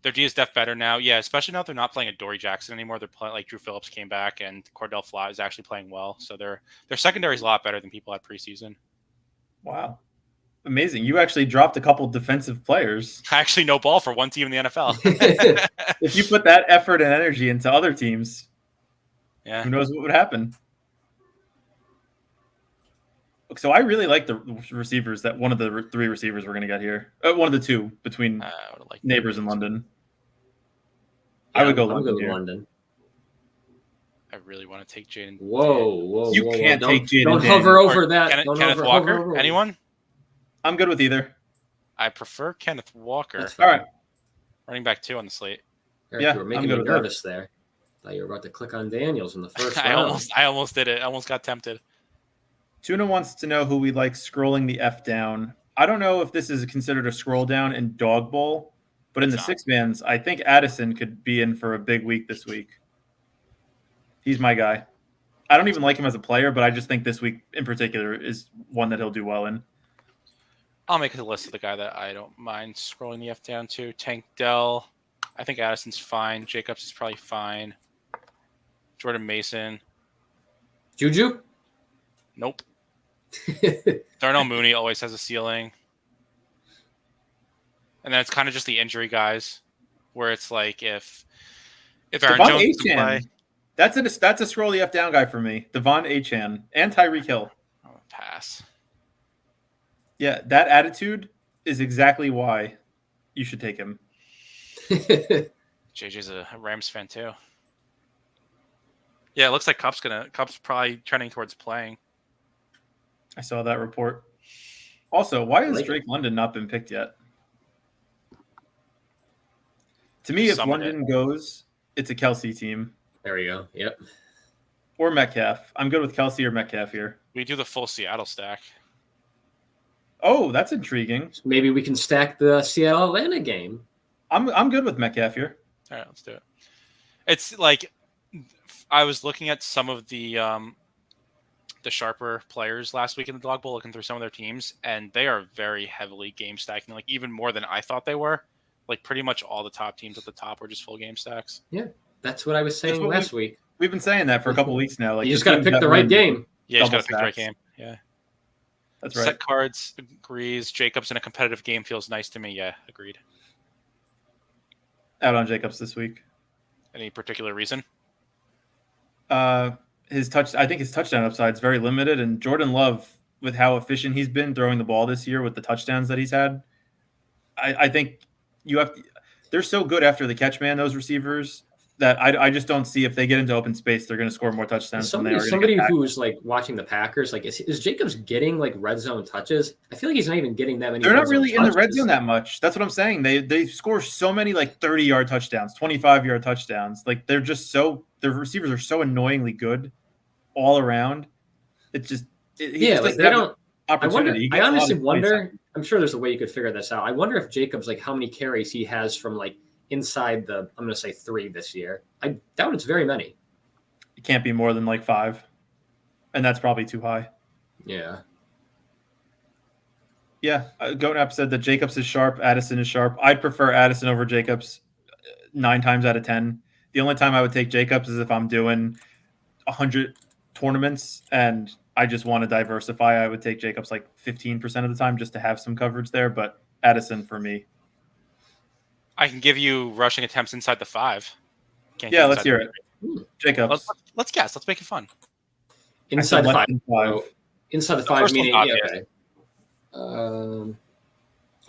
Their D is def better now, yeah. Especially now they're not playing a Dory Jackson anymore. They're playing like Drew Phillips came back, and Cordell Flott is actually playing well. So their secondary is a lot better than people had preseason. Wow, amazing! You actually dropped a couple defensive players. Actually, no ball for one team in the NFL. If you put that effort and energy into other teams, Yeah. who knows what would happen? So I really like the receivers that one of the 3 receivers we're going to get here. One of the 2 between I would like Neighbors in London. Yeah, I would go I'm London good with here. London. I really want to take Jaden. Whoa. You can't take Jaden Don't Daniels. hover over that. Kenneth Walker. Anyone? I'm good with either. I prefer Kenneth Walker. That's All fine. right. Running back 2 on the slate. Eric, Yeah, you were I'm making good me with that. nervous there. Thought you were about to click on Daniels in the first I round. almost did it. I almost got tempted. Tuna wants to know who we like scrolling the F down. I don't know if this is considered a scroll down in Dog Bowl, but in the It's not. 6-mans, I think Addison could be in for a big week this week. He's my guy. I don't even like him as a player, but I just think this week in particular is one that he'll do well in. I'll make a list of the guy that I don't mind scrolling the F down to. Tank Dell. I think Addison's fine. Jacobs is probably fine. Jordan Mason. Juju? Nope. Darnell Mooney always has a ceiling. And then it's kind of just the injury guys, where it's like if Aaron Devon Jones can play. Achane. That's a scroll the F down guy for me. Devon Achane and Tyreek Hill. Oh, pass. Yeah, that attitude is exactly why you should take him. JJ's a Rams fan too. Yeah, it looks like Cup's probably trending towards playing. I saw that report. Also, why has Like it. Drake London not been picked yet? To me, if Summoned London goes, it's a Kelsey team There we go. Yep. or Metcalf. I'm good with Kelsey or Metcalf here. We do the full Seattle stack. Oh, that's intriguing. So maybe we can stack the Seattle Atlanta game. I'm good with Metcalf here. All right, let's do it. It's like I was looking at some of the sharper players last week in the Dog Bowl, looking through some of their teams, and they are very heavily game stacking, like even more than I thought they were. Like pretty much all the top teams at the top were just full game stacks. Yeah, that's what I was saying what last week. We've been saying that for a couple weeks now. Like You just the got to teams pick that the right win, game. Yeah, you just got to Double pick the right stacks. game. Yeah. That's right. Set cards agrees. Jacobs in a competitive game feels nice to me. Yeah, agreed. Out on Jacobs this week. Any particular reason? I think his touchdown upside is very limited, and Jordan Love, with how efficient he's been throwing the ball this year with the touchdowns that he's had, I think you have to, they're so good after the catch, man, those receivers, that I just don't see if they get into open space, they're going to score more touchdowns than they are going to Somebody get who's like watching the Packers, like is Jacobs getting like red zone touches? I feel like he's not even getting that many. They're red not zone really in the red touches. zone that much. That's what I'm saying. They score so many like 30-yard touchdowns, 25-yard touchdowns. Like their receivers are so annoyingly good all around. It's just Like they don't. I wonder. opportunity. I honestly wonder. I'm sure there's a way you could figure this out. I wonder if Jacobs, like how many carries he has from like inside the, I'm going to say 3 this year. I doubt it's very many. It can't be more than like 5, and that's probably too high. Yeah. Yeah, Goatnap said that Jacobs is sharp, Addison is sharp. I'd prefer Addison over Jacobs 9 times out of 10. The only time I would take Jacobs is if I'm doing 100 tournaments and I just want to diversify. I would take Jacobs like 15% of the time just to have some coverage there, but Addison for me. I can give you rushing attempts inside the 5. Yeah, let's hear it. Jacobs. Let's guess. Let's make it fun. Inside the less 5. than 5. So, inside the The 5 first meaning one's yeah, obvious.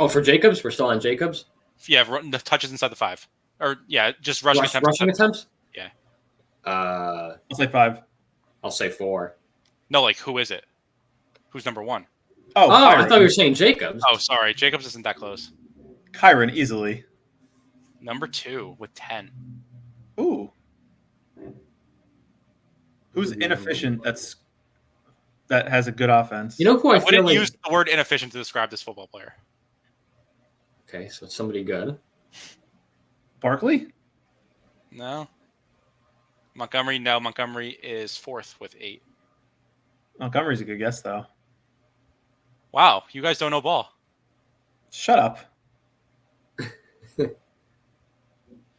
okay. For Jacobs, we're still on Jacobs. Yeah, the touches inside the 5, or just rushing attempts. Rushing attempts. Yeah. I'll say 5. I'll say 4. No, like who is it? Who's number 1? Oh, I Kyron. thought you were saying Jacobs. Oh, sorry, Jacobs isn't that close. Kyron easily. Number 2 with 10. Ooh. Who's inefficient? That has a good offense. You know who I feel wouldn't like. use the word inefficient to describe this football player. Okay, so it's somebody good. Barkley? No. Montgomery, no. Montgomery is 4th with 8. Montgomery's a good guess, though. Wow, you guys don't know ball. Shut up.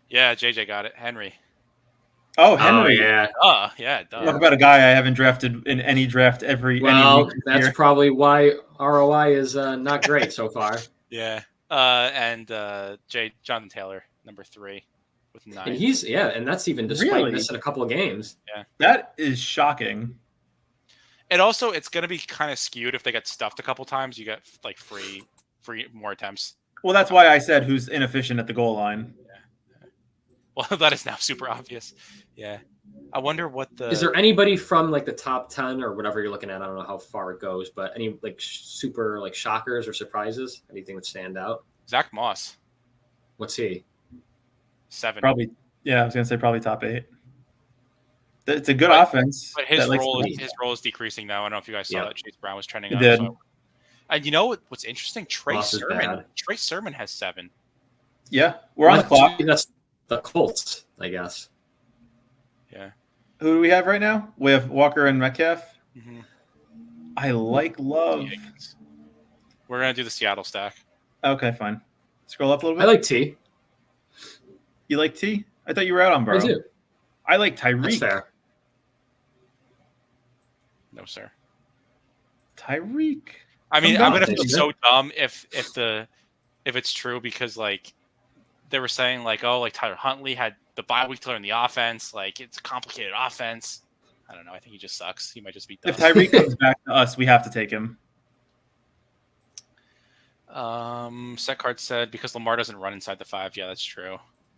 Yeah, JJ got it. Henry. Oh, Henry. Oh, yeah. Duh. Talk about a guy I haven't drafted in any draft any Well, week this that's year. probably why ROI is not great so far. Yeah. And Jonathan Taylor, number 3 with 9. And and that's even despite Really? missing a couple of games. That is shocking. And also, it's going to be kind of skewed if they get stuffed a couple times. You get like free more attempts. Well, that's why I said who's inefficient at the goal line. Well, that is now super obvious. Yeah. I wonder what the... Is there anybody from like the top 10 or whatever you're looking at? I don't know how far it goes, but any like super like shockers or surprises? Anything that stand out? Zach Moss, What's he? 7. Probably, yeah, I was gonna say probably top 8. It's a good offense. But his that likes role to- is decreasing now. I don't know if you guys saw that Chase Brown was trending He up. did. So. And you know what's interesting? Trey Moss is Sermon. bad. Trey Sermon has 7. Yeah, we're on the clock. That's the Colts, I guess. Yeah. Who do we have right now? We have Walker and Metcalf. Mm-hmm. I like Love. We're gonna do the Seattle stack. Okay, fine. Scroll up a little I bit. like T. You like T? I thought you were out on bro. I do. I like That's Tyreek. fair. No, sir. Tyreek. I mean, I'm I'm done. gonna feel Thank you. so dumb if it's true, because like they were saying like, oh, like Tyler Huntley had the bye week to learn the offense. Like it's a complicated offense. I don't know. I think he just sucks. He might just be dumb. If Tyreek comes back to us, we have to take him. Set card said because Lamar doesn't run inside the 5. Yeah, that's true.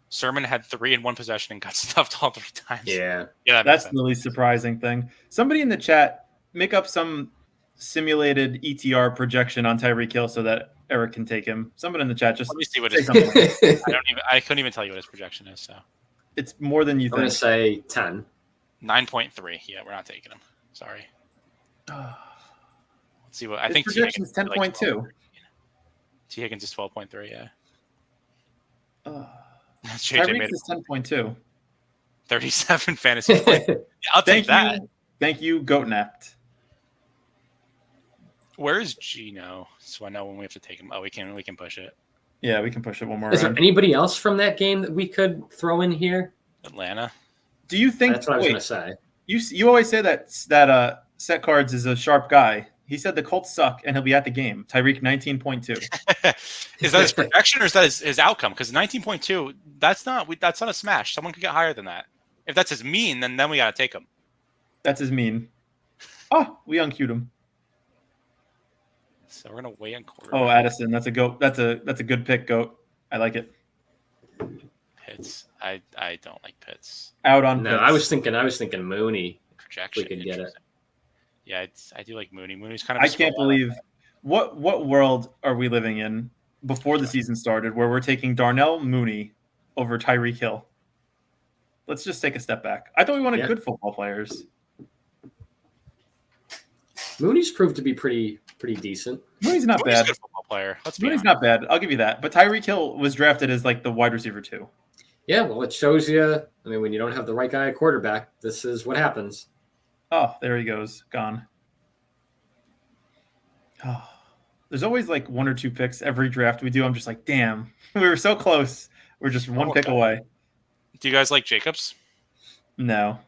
Sermon had 3 in one possession and got stuffed all 3 times. Yeah. Yeah, That's the really surprising thing. Somebody in the chat make up some simulated ETR projection on Tyreek Hill so that Eric can take him. Someone in the chat just Let me see what say his something. I couldn't even tell you what his projection is. So It's more than you I'm going think. to say 10. 9.3. Yeah, we're not taking him. Sorry. Let's see what I His think. projection is 10.2. T Higgins is 12.3. Yeah. That's JJ Tyreek made is 10.2. 37 fantasy points. Yeah, I'll take that. Thank you, Goatnapped. Where is Gino? So I know when we have to take him. Oh, we can push it. Yeah, we can push it one more Is there round. anybody else from that game that we could throw in here? Atlanta. Do you think? That's what I was wait, going to say. you always say that Set Cards is a sharp guy. He said the Colts suck and he'll be at the game. Tyreek 19.2. Is that his projection or is that his outcome? Because 19.2, that's not a smash. Someone could get higher than that. If that's his mean, then we gotta take him. That's his mean. Oh, we unqueued him. So we're gonna wait on quarter. Oh, Addison, that's a goat. That's a good pick, Goat. I like it. Pitts. I don't like Pitts. Out on. No, Pitts. I was thinking Mooney. Projection. We could get it. Yeah, I do like Mooney. Mooney's kind of. I can't believe what world are we living in before the season started where we're taking Darnell Mooney over Tyreek Hill. Let's just take a step back. I thought we wanted good football players. Mooney's proved to be pretty decent. Mooney's not bad. A good football player. Mooney's not bad. I'll give you that. But Tyreek Hill was drafted as like the wide receiver too. Yeah, well, it shows you. I mean, when you don't have the right guy at quarterback, this is what happens. Oh, there he goes. Gone. Oh, there's always like 1 or 2 picks every draft we do. I'm just like, damn, we were so close. We're just one pick away. Do you guys like Jacobs? No.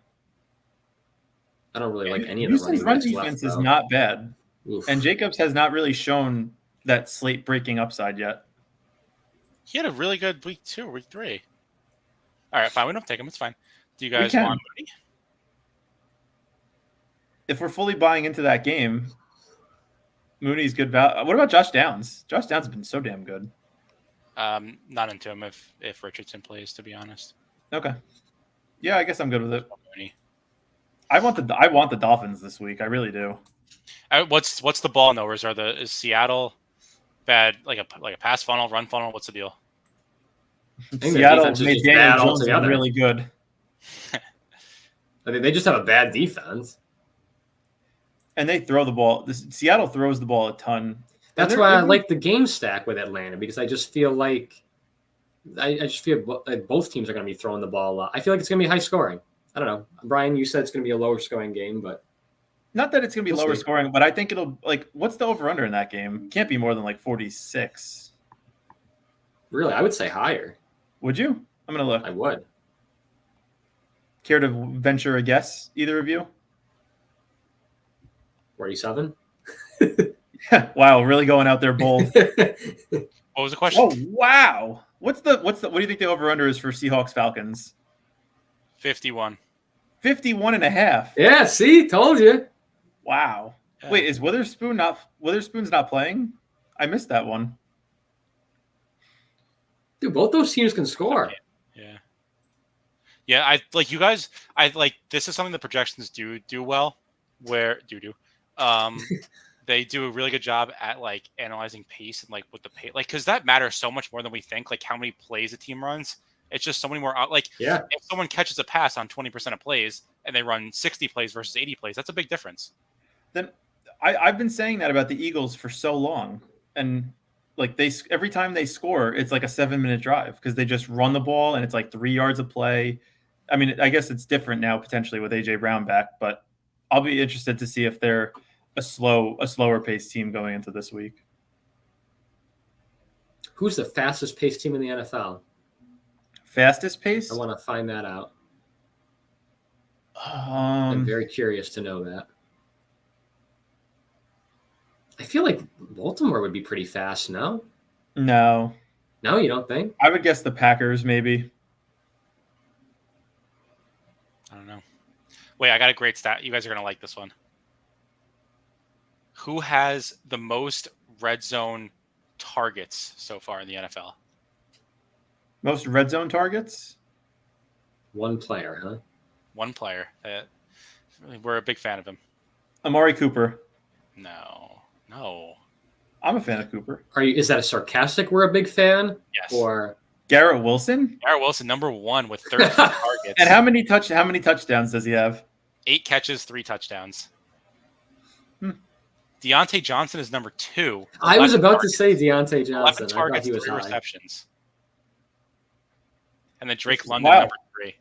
I don't really like any of the Houston's run backs defense left, is though. not bad. Oof. And Jacobs has not really shown that slate breaking upside yet. He had a really good week 2 or week 3. All right, fine. We don't take him. It's fine. Do you guys can. want Mooney? If we're fully buying into that game, Mooney's good value. What about Josh Downs? Josh Downs has been so damn good. Not into him if Richardson plays, to be honest. Okay. Yeah, I guess I'm good with it. Mooney. I want the Dolphins this week. I really do. What's the ball knowers? Is Seattle bad, like a pass funnel, run funnel? What's the deal? Seattle made Daniel Jones altogether. really good. I mean, they just have a bad defense. And they throw the ball. Seattle throws the ball a ton. That's why I like the game stack with Atlanta, because I just feel like both teams are going to be throwing the ball a lot. I feel like it's going to be high scoring. I don't know. Brian, you said it's going to be a lower scoring game, but not that it's going to be lower scoring, but I think it'll what's the over under in that game? Can't be more than 46. Really, I would say higher. Would you? I'm going to look. I would. Care to venture a guess, either of you? 47. Wow, really going out there bold. What was the question? Oh, wow. What do you think the over under is for Seahawks Falcons? 51. 51 and a half. Yeah, see, told you. Wow. Yeah. Wait, is Witherspoon's not playing? I missed that one. Dude, both those teams can score. Yeah, I like you guys. I like this is something the projections do well. Where they do a really good job at analyzing pace and with the pace, because that matters so much more than we think. How many plays a team runs, it's just so many more. If someone catches a pass on 20% of plays and they run 60 plays versus 80 plays, that's a big difference. Then I've been saying that about the Eagles for so long, and every time they score, it's like a 7-minute drive because they just run the ball and it's 3 yards of play. I mean, I guess it's different now potentially with AJ Brown back, but I'll be interested to see if they're a slower paced team going into this week. Who's the fastest paced team in the NFL? Fastest pace? I want to find that out. I'm I'm very curious to know that. I feel like Baltimore would be pretty fast, no? No, you don't think? I would guess the Packers maybe. I don't know. Wait, I got a great stat. You guys are going to like this one. Who has the most red zone targets so far in the NFL? Most red zone targets? One player, huh? One player. We're a big fan of him. Amari Cooper. No. I'm a fan of Cooper. Is that a sarcastic? We're a big fan? Yes. Or Garrett Wilson? Garrett Wilson, number 1 with 13 targets. And how many touchdowns does he have? 8 catches, 3 touchdowns. Deontay Johnson is number 2. I was about to say Deontay Johnson. 11 targets, I thought he was 3 high. receptions. And then Drake London, Wow. number 3.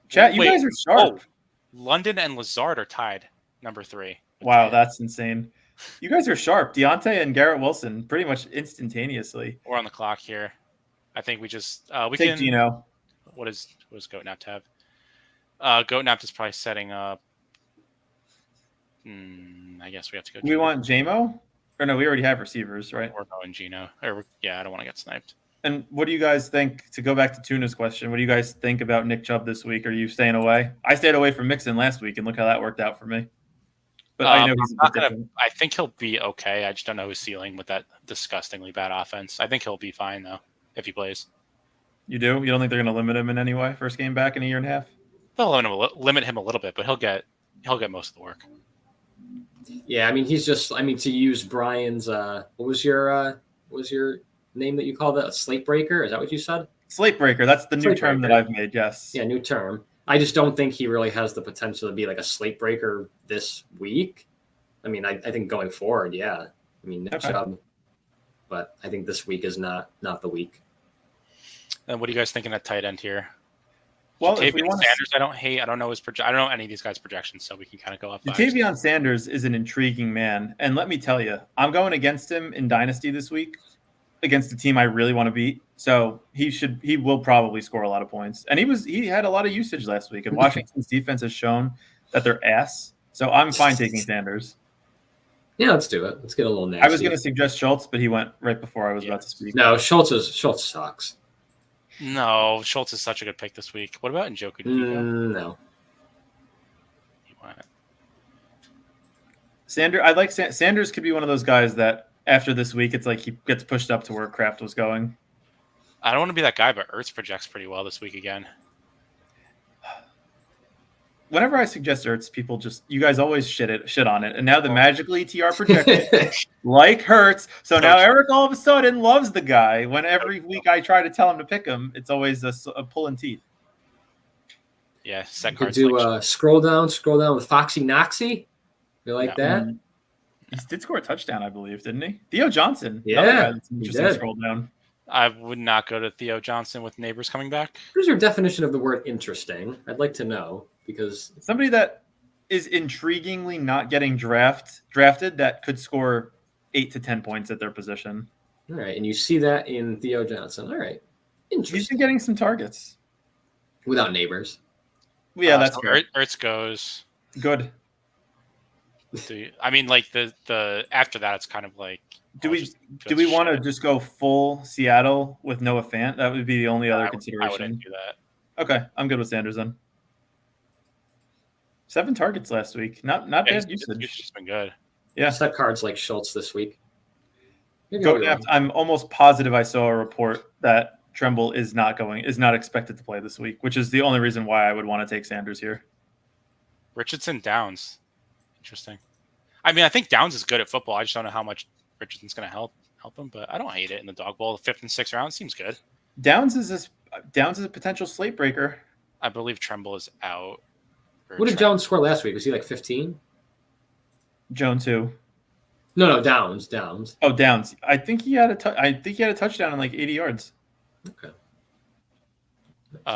Chat, you guys are sharp. London and Lazard are tied, number 3. Wow, that's insane. You guys are sharp. Deontay and Garrett Wilson pretty much instantaneously. We're on the clock here. I think we just we Take can. Gino. What does GoatNap have? GoatNap is probably setting up. I guess we have to go. We want JMO? Or no, we already have receivers, right? We're going Gino. I don't want to get sniped. And what do you guys think, to go back to Tuna's question, what do you guys think about Nick Chubb this week? Are you staying away? I stayed away from Mixon last week, and look how that worked out for me. But I know he's not gonna. I think he'll be okay. I just don't know his ceiling with that disgustingly bad offense. I think he'll be fine though if he plays. You do? You don't think they're going to limit him in any way? First game back in a year and a half? They'll limit him a little bit, but he'll get most of the work. Yeah, I mean, he's just. I mean, to use Brian's. What was your name that you called it? A slate breaker? Is that what you said? Slate breaker. That's the new term that I've made. Yes. Yeah, new term. I just don't think he really has the potential to be like a slate breaker this week. I mean, I think going forward, yeah. I mean, Nick Chubb, but I think this week is not the week. And what are you guys thinking at tight end here? Well, Jatavion Sanders, I don't hate. I don't know I don't know any of these guys' projections, so we can kind of go up. Jatavion Sanders is an intriguing man, and let me tell you, I'm going against him in Dynasty this week against a team I really want to beat. So he will probably score a lot of points. And he had a lot of usage last week, and Washington's defense has shown that they're ass. So I'm fine taking Sanders. Yeah, let's do it. Let's get a little nasty. I was going to suggest Schultz, but he went right before I was about to speak. No, Schultz sucks. No, Schultz is such a good pick this week. What about Njoku? Did you go? No. He went. Sanders could be one of those guys that after this week, it's like he gets pushed up to where Kraft was going. I don't want to be that guy, but Ertz projects pretty well this week again. Whenever I suggest Ertz, you guys always shit on it. And now the magical ETR projected like Hurts. So now Eric all of a sudden loves the guy. When every week I try to tell him to pick him, it's always a pulling teeth. Yeah, set You could card do selection. scroll down with Foxy Noxy. You like that? He did score a touchdown, I believe, didn't he? Theo Johnson. Yeah, another guy that's he interesting did. scroll down. I would not go to Theo Johnson with neighbors coming back. What is your definition of the word interesting? I'd like to know because Somebody that is intriguingly not getting drafted that could score 8 to 10 points at their position. all right, and you see that in Theo Johnson. All right, He's interesting. been getting some targets. Without neighbors. Yeah, that's so fair. Ertz goes. Good. I mean, like the after that, it's kind of like. Do we want to just go full Seattle with Noah Fant? That would be the only other I consideration. wouldn't do that. Okay, I'm good with Sanders then. 7 targets last week. Not bad usage. It's been good. Yeah. Set cards like Schultz this week. Maybe Go I'll be wrong. I'm almost positive I saw a report that Tremble is not expected to play this week, which is the only reason why I would want to take Sanders here. Richardson Downs. Interesting. I mean, I think Downs is good at football. I just don't know how much Richardson's going to help him, but I don't hate it in the dog bowl. The 5th and 6th round seems good. Downs is a potential slate breaker. I believe Tremble is out. What did Jones score last week? Was he like 15? Jones who? No, Downs. Oh, Downs. I think he had a touchdown in like 80 yards. Okay.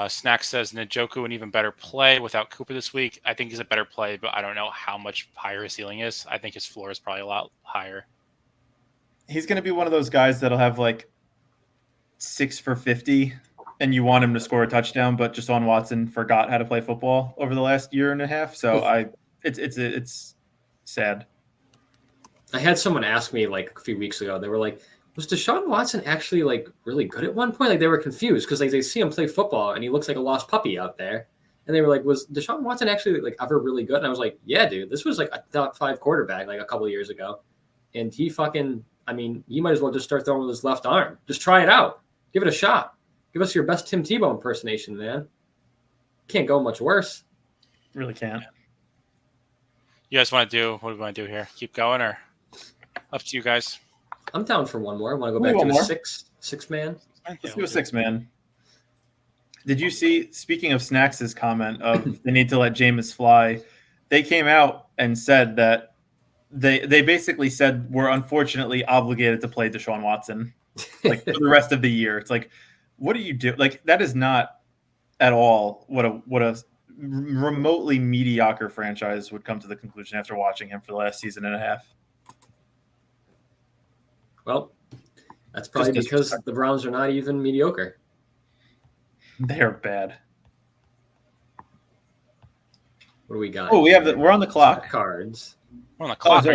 Snack says Njoku an even better play without Cooper this week. I think he's a better play, but I don't know how much higher his ceiling is. I think his floor is probably a lot higher. He's going to be one of those guys that'll have like 6 for 50, and you want him to score a touchdown, but Deshaun Watson forgot how to play football over the last year and a half. So it's sad. I had someone ask me like a few weeks ago. They were like, was Deshaun Watson actually like really good at one point? Like they were confused because like they see him play football and he looks like a lost puppy out there. And they were like, was Deshaun Watson actually like ever really good? And I was like, yeah, dude, this was like a top 5 quarterback like a couple of years ago. And he he might as well just start throwing with his left arm. Just try it out. Give it a shot. Give us your best Tim Tebow impersonation, man. Can't go much worse. Really can't. You guys want to do what do we want to do here? Keep going or up to you guys? I'm down for one more. I want to go Maybe back one to more. a six man. Let's do a 6-man. Did you see, speaking of Snacks' comment of they need to let Jameis fly, they came out and said that they basically said we're unfortunately obligated to play Deshaun Watson like for the rest of the year. It's like, what do you do? Like that is not at all what a remotely mediocre franchise would come to the conclusion after watching him for the last season and a half. Well, that's probably because the Browns are not even mediocre. They're bad. What do we got? Oh, we're on the clock. Cards. We're on the clock.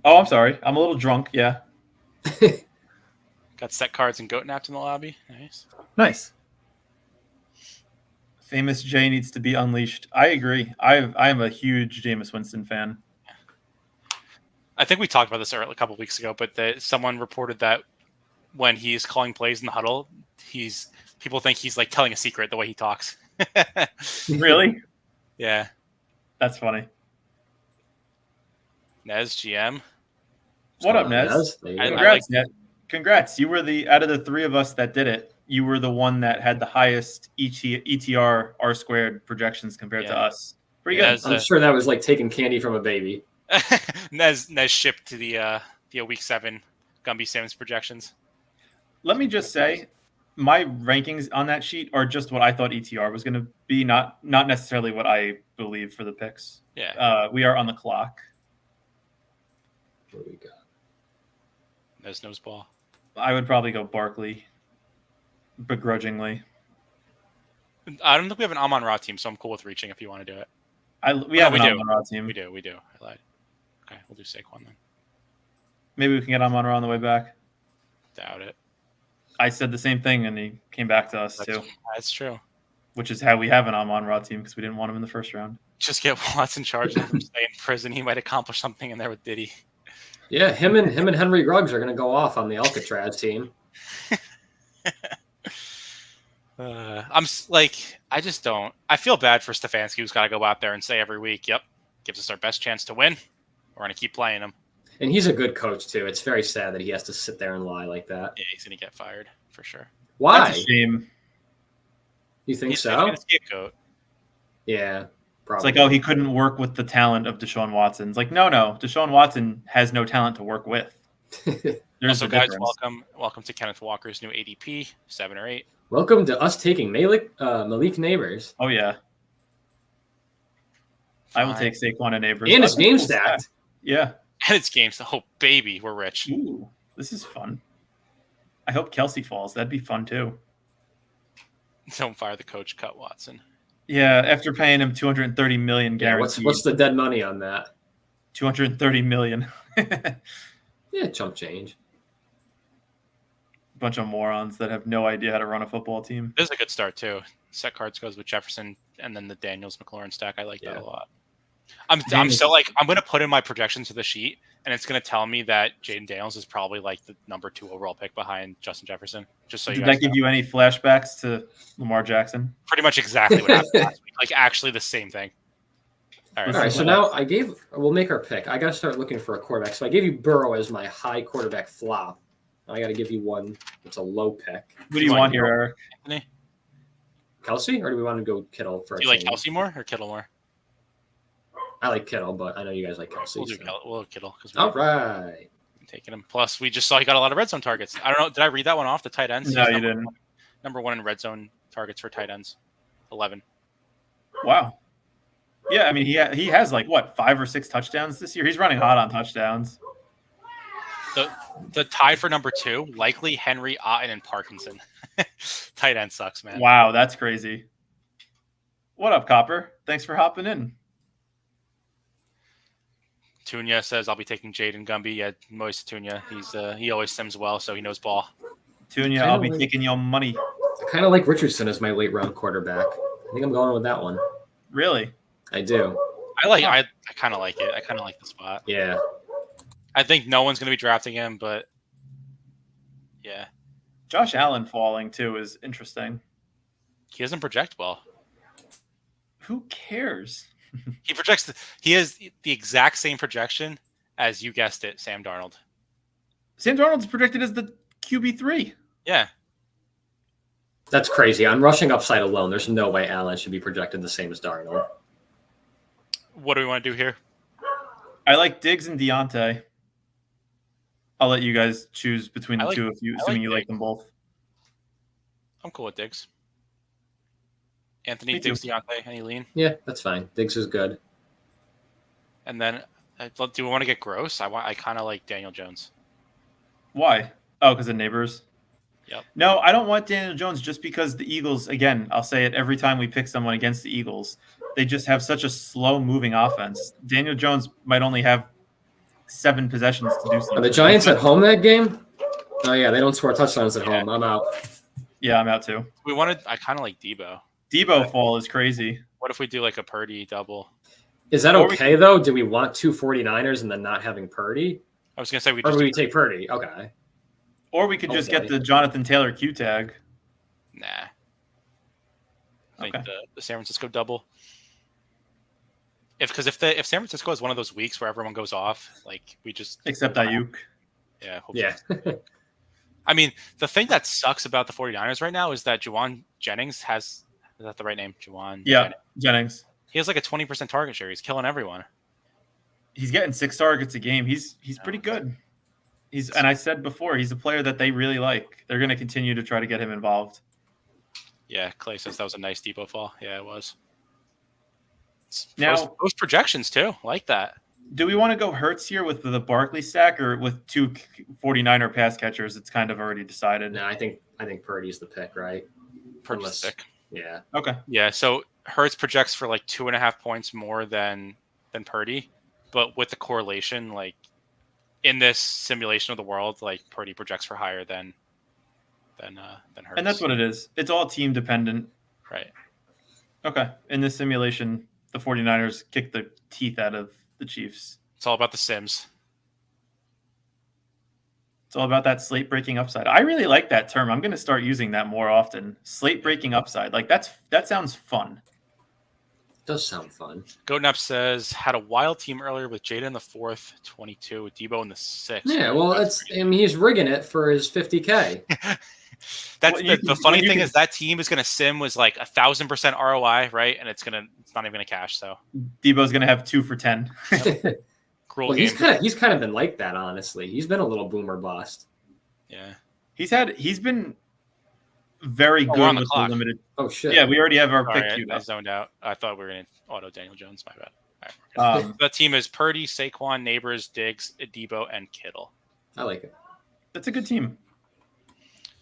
I'm sorry. I'm a little drunk. Yeah. Got set cards and goat napped in the lobby. Nice. Famous J needs to be unleashed. I agree. I am a huge Jameis Winston fan. I think we talked about this a couple of weeks ago, but someone reported that when he's calling plays in the huddle, people think he's like telling a secret the way he talks. Really? Yeah. That's funny. Nez GM. What up, Nez? Congrats, Nez. Congrats. You were out of the 3 of us that did it, you were the one that had the highest ETR R² projections compared to us. Pretty good. I'm sure that was like taking candy from a baby. Nez shipped to the week 7 Gumby Simmons projections. Let me just say, my rankings on that sheet are just what I thought ETR was going to be, not necessarily what I believe for the picks. Yeah. We are on the clock. What do we got? Nez knows ball. I would probably go Barkley, begrudgingly. I don't think we have an Amon Ra team, so I'm cool with reaching if you want to do it. We have an Amon Ra team. We do. I lied. Okay, we'll do Saquon then. Maybe we can get Amon Ra on the way back. Doubt it. I said the same thing, and he came back to us too. That's true. Which is how we have an Amon-Ra team because we didn't want him in the first round. Just get Watson charged and stay in prison. He might accomplish something in there with Diddy. Yeah, him and Henry Ruggs are going to go off on the Alcatraz team. I just don't. I feel bad for Stefanski, who's got to go out there and say every week, "Yep, gives us our best chance to win. We're going to keep playing him." And he's a good coach too. It's very sad that he has to sit there and lie like that. Yeah, he's going to get fired for sure. Why? That's a shame. You think He's so? a scapegoat. Yeah, probably. It's like, oh, he couldn't work with the talent of Deshaun Watson. It's like, no, Deshaun Watson has no talent to work with. There's Also, a guys, difference. welcome to Kenneth Walker's new ADP, 7 or 8. Welcome to us taking Malik Neighbors. Oh yeah, I will Fine. take Saquon and Neighbors. And it's That's a game cool stacked. stat. Yeah. And it's games. Oh, baby, we're rich. Ooh, this is fun. I hope Kelsey falls. That'd be fun too. Don't fire the coach, cut Watson. Yeah, after paying him $230 million Yeah, guaranteed. what's the dead money on that? $230 million? Yeah, chump change. Bunch of morons that have no idea how to run a football team. This is a good start, too. Set cards goes with Jefferson and then the Daniels McLaurin stack. I like that Yeah. a lot. I'm still I'm going to put in my projections to the sheet, and it's going to tell me that Jaden Daniels is probably like the number 2 overall pick behind Justin Jefferson. Just so you Did guys that give know. you any flashbacks to Lamar Jackson? Pretty much exactly what happened last week. Like, actually the same thing. All right. All right, so now we'll make our pick. I got to start looking for a quarterback. So I gave you Burrow as my high quarterback flop. Now I got to give you one that's a low pick. Who do you want here, Eric? Anthony, Kelsey, or do we want to go Kittle for a do you like change? Kelsey more or Kittle more? I like Kittle, but I know you guys like Kelsey. We'll do so. Kittle because All right. taking him. Plus, we just saw he got a lot of red zone targets. I don't know. Did I read that one off? The tight ends? No, He's you didn't. Number 1 in red zone targets for tight ends. 11. Wow. Yeah, I mean, he has like, what, 5 or 6 touchdowns this year? He's running hot on touchdowns. The tie for number 2, likely Henry, Otten, and Parkinson. Tight end sucks, man. Wow, that's crazy. What up, Copper? Thanks for hopping in. Tunya says I'll be taking Jaden Gumby. Yeah, Moise Tunya. He always sims well, so he knows ball. Tunya, I'll be taking your money. I kind of like Richardson as my late round quarterback. I think I'm going with that one. Really? I do. I kind of like it. I kind of like the spot. Yeah. I think no one's going to be drafting him, but yeah, Josh Allen falling too is interesting. he doesn't project well. Who cares? He projects. He has the exact same projection as you guessed it, Sam Darnold. Sam Darnold's projected as the QB3. Yeah, That's crazy. On rushing upside alone, there's no way Allen should be projected the same as Darnold. what do we want to do here? I like Diggs and Deontay. I'll let you guys choose between the two, assuming you like them both. I'm cool with Diggs. Anthony, Me too. Diggs, Deontay, any lean? Yeah, that's fine. Diggs is good. And then, do we want to get gross? I kind of like Daniel Jones. Why? Oh, because of Neighbors? Yep. No, I don't want Daniel Jones just because the Eagles, again, I'll say it every time we pick someone against the Eagles, they just have such a slow-moving offense. Daniel Jones might only have 7 possessions to do something. Are the Giants at home that game? Oh, yeah, they don't score touchdowns at home. I'm out. Yeah, I'm out too. I kind of like Debo. Debo fall is crazy. What if we do like a Purdy double? Is that Or we okay, though? Do we want 2 49ers and then not having Purdy? I was gonna say we Or just do we take Purdy? Okay. Or we could just get Okay. the Jonathan Taylor Q tag. nah. I think Okay. the San Francisco double. If San Francisco is one of those weeks where everyone goes off, like we just Except Ayuk. yeah. Hopefully. Yeah. I mean, the thing that sucks about the 49ers right now is that Juwan Jennings is that the right name? Juwan. Yeah, Jennings. He has like a 20% target share. He's killing everyone. He's getting 6 targets a game. He's pretty good. And I said before, he's a player that they really like. They're going to continue to try to get him involved. Yeah, Clay says that was a nice Debo fall. Yeah, it was. Now- Those projections too, like that. Do we want to go Hurts here with the Barkley stack or with 2 49er pass catchers? It's kind of already decided. No, I think Purdy's the pick, right? Purchase Unless- pick. Yeah. Okay. Yeah, so Hertz projects for like 2.5 points more than Purdy, but with the correlation, like in this simulation of the world, like Purdy projects for higher than than Hurts. And that's what it is. It's all team dependent. Right. Okay. In this simulation, the 49ers kicked the teeth out of the Chiefs. It's all about the Sims. It's all about that slate breaking upside. I really like that term. I'm going to start using that more often. Slate breaking upside. Like that sounds fun. Does sound fun. Goatnap says had a wild team earlier with Jada in the 4th, 22 with Debo in the 6th. Yeah, well, he's rigging it for his 50K. The funny thing is that team is going to sim was like 1,000% ROI, right? And it's not even going to cash. So Debo's going to have 2 for 10. Yep. Cruel well, game. he's kind of been like that, honestly. He's been a little boomer bust. Yeah, he's been very good we're on the with clock. the limited. Oh shit! Yeah, we already have our Sorry, pick queued I up. zoned out. I thought we were going to auto Daniel Jones. My bad. All right, the team is Purdy, Saquon, Neighbors, Diggs, Debo, and Kittle. I like it. That's a good team.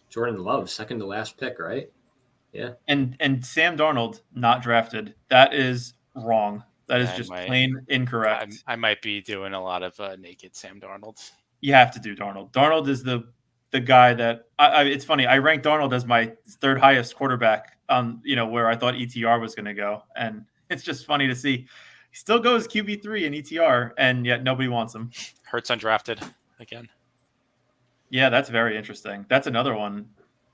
Jordan Love, second to last pick, right? Yeah. And Sam Darnold not drafted. That is wrong. That is just plain incorrect. I might be doing a lot of naked Sam Darnold. You have to do Darnold. Darnold is the guy that it's funny. I ranked Darnold as my 3rd highest quarterback where I thought ETR was going to go. And it's just funny to see he still goes QB3 in ETR and yet nobody wants him. Hurts undrafted again. Yeah, that's very interesting. That's another one.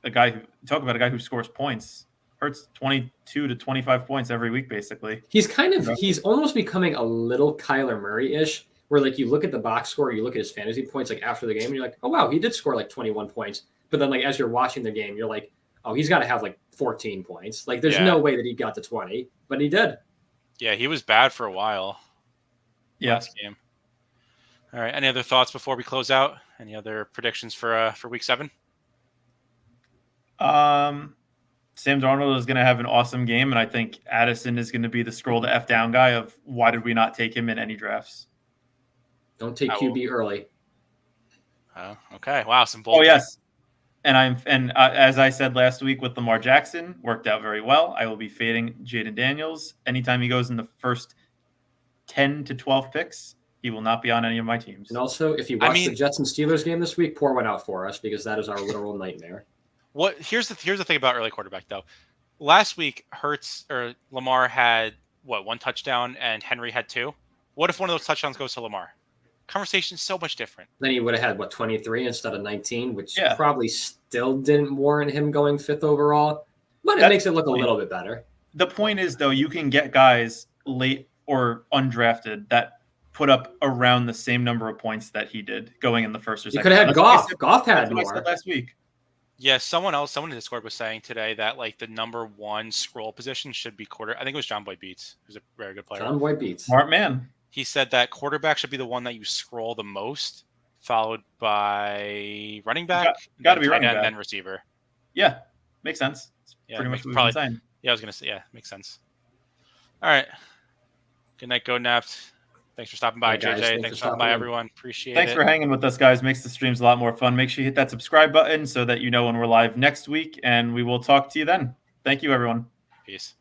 Talk about a guy who scores points. Hurts 22 to 25 points every week, basically. He's almost becoming a little Kyler Murray-ish, where like you look at the box score, you look at his fantasy points like after the game, and you're like, oh wow, he did score like 21 points. But then like as you're watching the game, you're like, oh, he's got to have like 14 points. Like there's no way that he got to 20, but he did. Yeah, he was bad for a while. Yeah. Last game. All right. Any other thoughts before we close out? Any other predictions for week 7? Sam Darnold is going to have an awesome game, and I think Addison is going to be the scroll to F down guy of why did we not take him in any drafts? Don't take QB early. Oh, okay. Wow, some bold. Oh yes, and as I said last week with Lamar Jackson, worked out very well. I will be fading Jaden Daniels anytime he goes in the first 10 to 12 picks. He will not be on any of my teams. And also, if you watch the Jets and Steelers game this week, pour one out for us because that is our literal nightmare. Here's the thing about early quarterback though. Last week, Lamar had 1 touchdown and Henry had 2. What if one of those touchdowns goes to Lamar? Conversation is so much different. Then he would have had 23 instead of 19, which probably still didn't warrant him going 5th overall, but it makes it look a little bit better. The point is though, you can get guys late or undrafted that put up around the same number of points that he did going in the first or second. You could have had Goff. Goff had more. I said last week. Yeah, someone in Discord was saying today that like the number 1 scroll position should be quarter. I think it was John Boy Beats, who's a very good player. John Boy Beats. Smart man. He said that quarterback should be the one that you scroll the most, followed by running back, got to be running back, back, and then receiver. Yeah, makes sense. It's yeah, pretty much what we've been saying. Yeah, I was gonna say makes sense. All right. Good night, Go Napped. Thanks for stopping by, JJ. Thanks for stopping by, everyone. Appreciate it. Thanks for hanging with us, guys. Makes the streams a lot more fun. Make sure you hit that subscribe button so that you know when we're live next week, and we will talk to you then. Thank you, everyone. Peace.